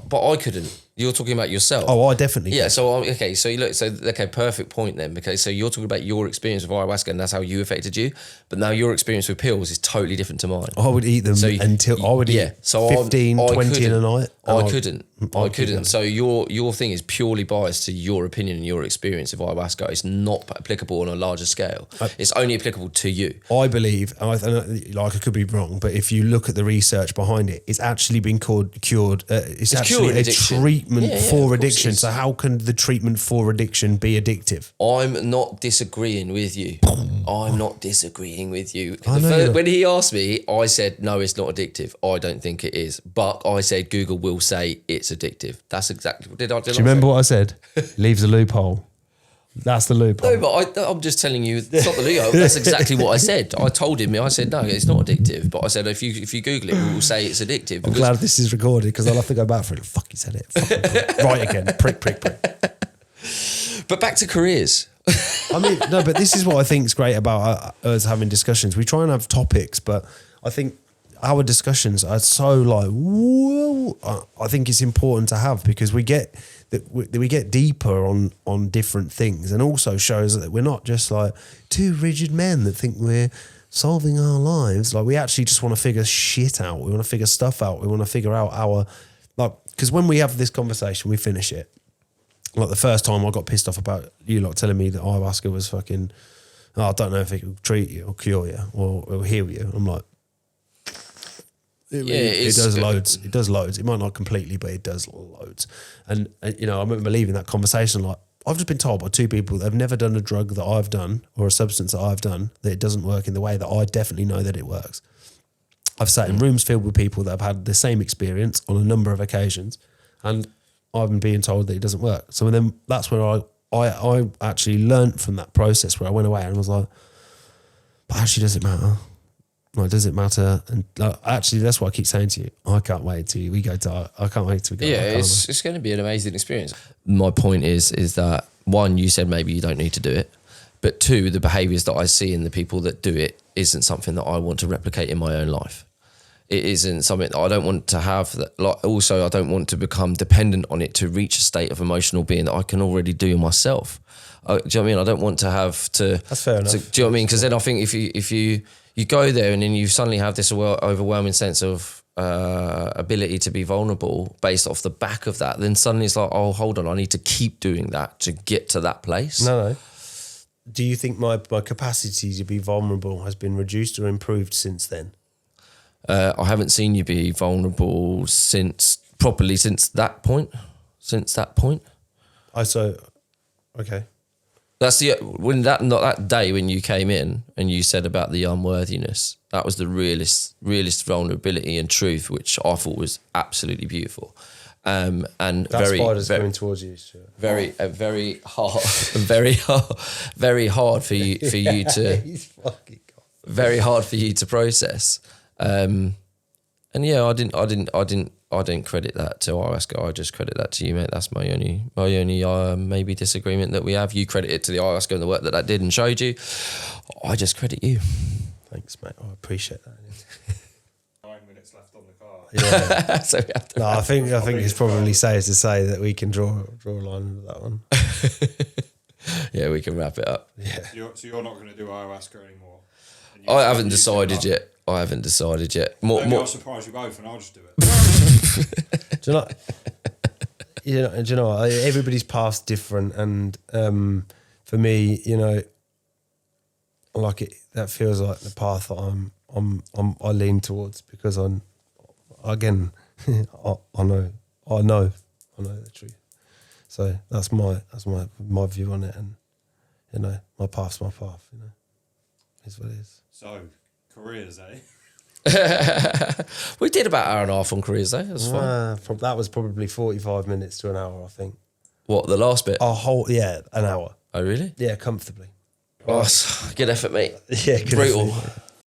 But I couldn't. You're talking about yourself. Oh, I definitely Yeah, can. so okay, so you look, so okay, perfect point then. Okay, so you're talking about your experience with ayahuasca and that's how you affected you, but now your experience with pills is totally different to mine. I would eat them So until I would eat so 15, 20 in a night. I couldn't. I couldn't. So your thing is purely biased to your opinion and your experience of ayahuasca. It's not applicable on a larger scale. It's only applicable to you. I believe, like I could be wrong, but if you look at the research behind it, it's actually been cured. It's actually a treatment for addiction. So how can the treatment for addiction be addictive? I'm not disagreeing with you. I'm not disagreeing with you. When he asked me, I said, no, it's not addictive. I don't think it is. But I said, Google will say it's addictive. That's exactly what did I do. Do you remember what I said? Leaves a loophole. That's the loophole. No, but I'm just telling you, it's not the loophole. That's exactly what I said. I told him, I said, no, it's not addictive. But I said, if you Google it, it will say it's addictive. I'm glad this is recorded because I'll have to go back for it. Fuck, he said it. Right again. Prick. But back to careers. I mean, no, but this is what I think is great about us having discussions. We try and have topics, but I think our discussions are so like, whoa. I think it's important to have because we get deeper on different things, and also shows that we're not just like two rigid men that think we're solving our lives. Like we actually just want to figure shit out. We want to figure stuff out. We want to figure out because when we have this conversation, we finish it. Like the first time I got pissed off about you like telling me that ayahuasca was fucking, I don't know if it will treat you or cure you or heal you. I'm like, it does loads. It does loads. It might not completely, but it does loads. And you know, I remember leaving that conversation like, I've just been told by two people that have never done a drug that I've done or a substance that I've done that it doesn't work in the way that I definitely know that it works. I've sat in rooms filled with people that have had the same experience on a number of occasions, and I've been being told that it doesn't work. So then that's where I actually learnt from that process where I went away and was like, but actually, does it matter? Like, does it matter? And actually, that's what I keep saying to you. I can't wait till we go to. I can't wait till we go. Yeah, it's going to be an amazing experience. My point is that one, you said maybe you don't need to do it, but two, the behaviours that I see in the people that do it isn't something that I want to replicate in my own life. It isn't something that I don't want to have. That, like, also, I don't want to become dependent on it to reach a state of emotional being that I can already do myself. Do you know what I mean? I don't want to have to. That's fair enough. Do you know what I mean? Because then I think if you go there and then you suddenly have this overwhelming sense of ability to be vulnerable based off the back of that, then suddenly it's like, oh, hold on, I need to keep doing that to get to that place. No. Do you think my capacity to be vulnerable has been reduced or improved since then? I haven't seen you be vulnerable properly since that point. Okay. That's that day when you came in and you said about the unworthiness. That was the realist vulnerability and truth, which I thought was absolutely beautiful. And that very, spider's very coming towards you. Stuart. Very hard, very hard for you to. He's fucking gone. Very hard for you to process. And yeah, I didn't credit that to ayahuasca. I just credit that to you, mate. That's my only maybe disagreement that we have. You credit it to the ayahuasca and the work that did and showed you. I just credit you. Thanks, mate. I appreciate that. 9 minutes left on the car. Yeah. So we have to No, I think it's probably safe to say that we can draw a line under that one. Yeah, we can wrap it up. Yeah. So you're not going to do ayahuasca anymore? I haven't decided yet. I'll surprise you both and I'll just do it. Do you know what? Everybody's path's different, and for me, you know, like it, that feels like the path that I lean towards because I know the truth. So that's my view on it, and you know, my path's my path. You know, is what it is. So careers, eh? We did about an hour and a half on careers though. That was fun. That was probably 45 minutes to an hour, I think. What, the last bit? An hour. Oh, really? Yeah, comfortably. Oh, good effort, mate. Yeah, good Brutal. effort.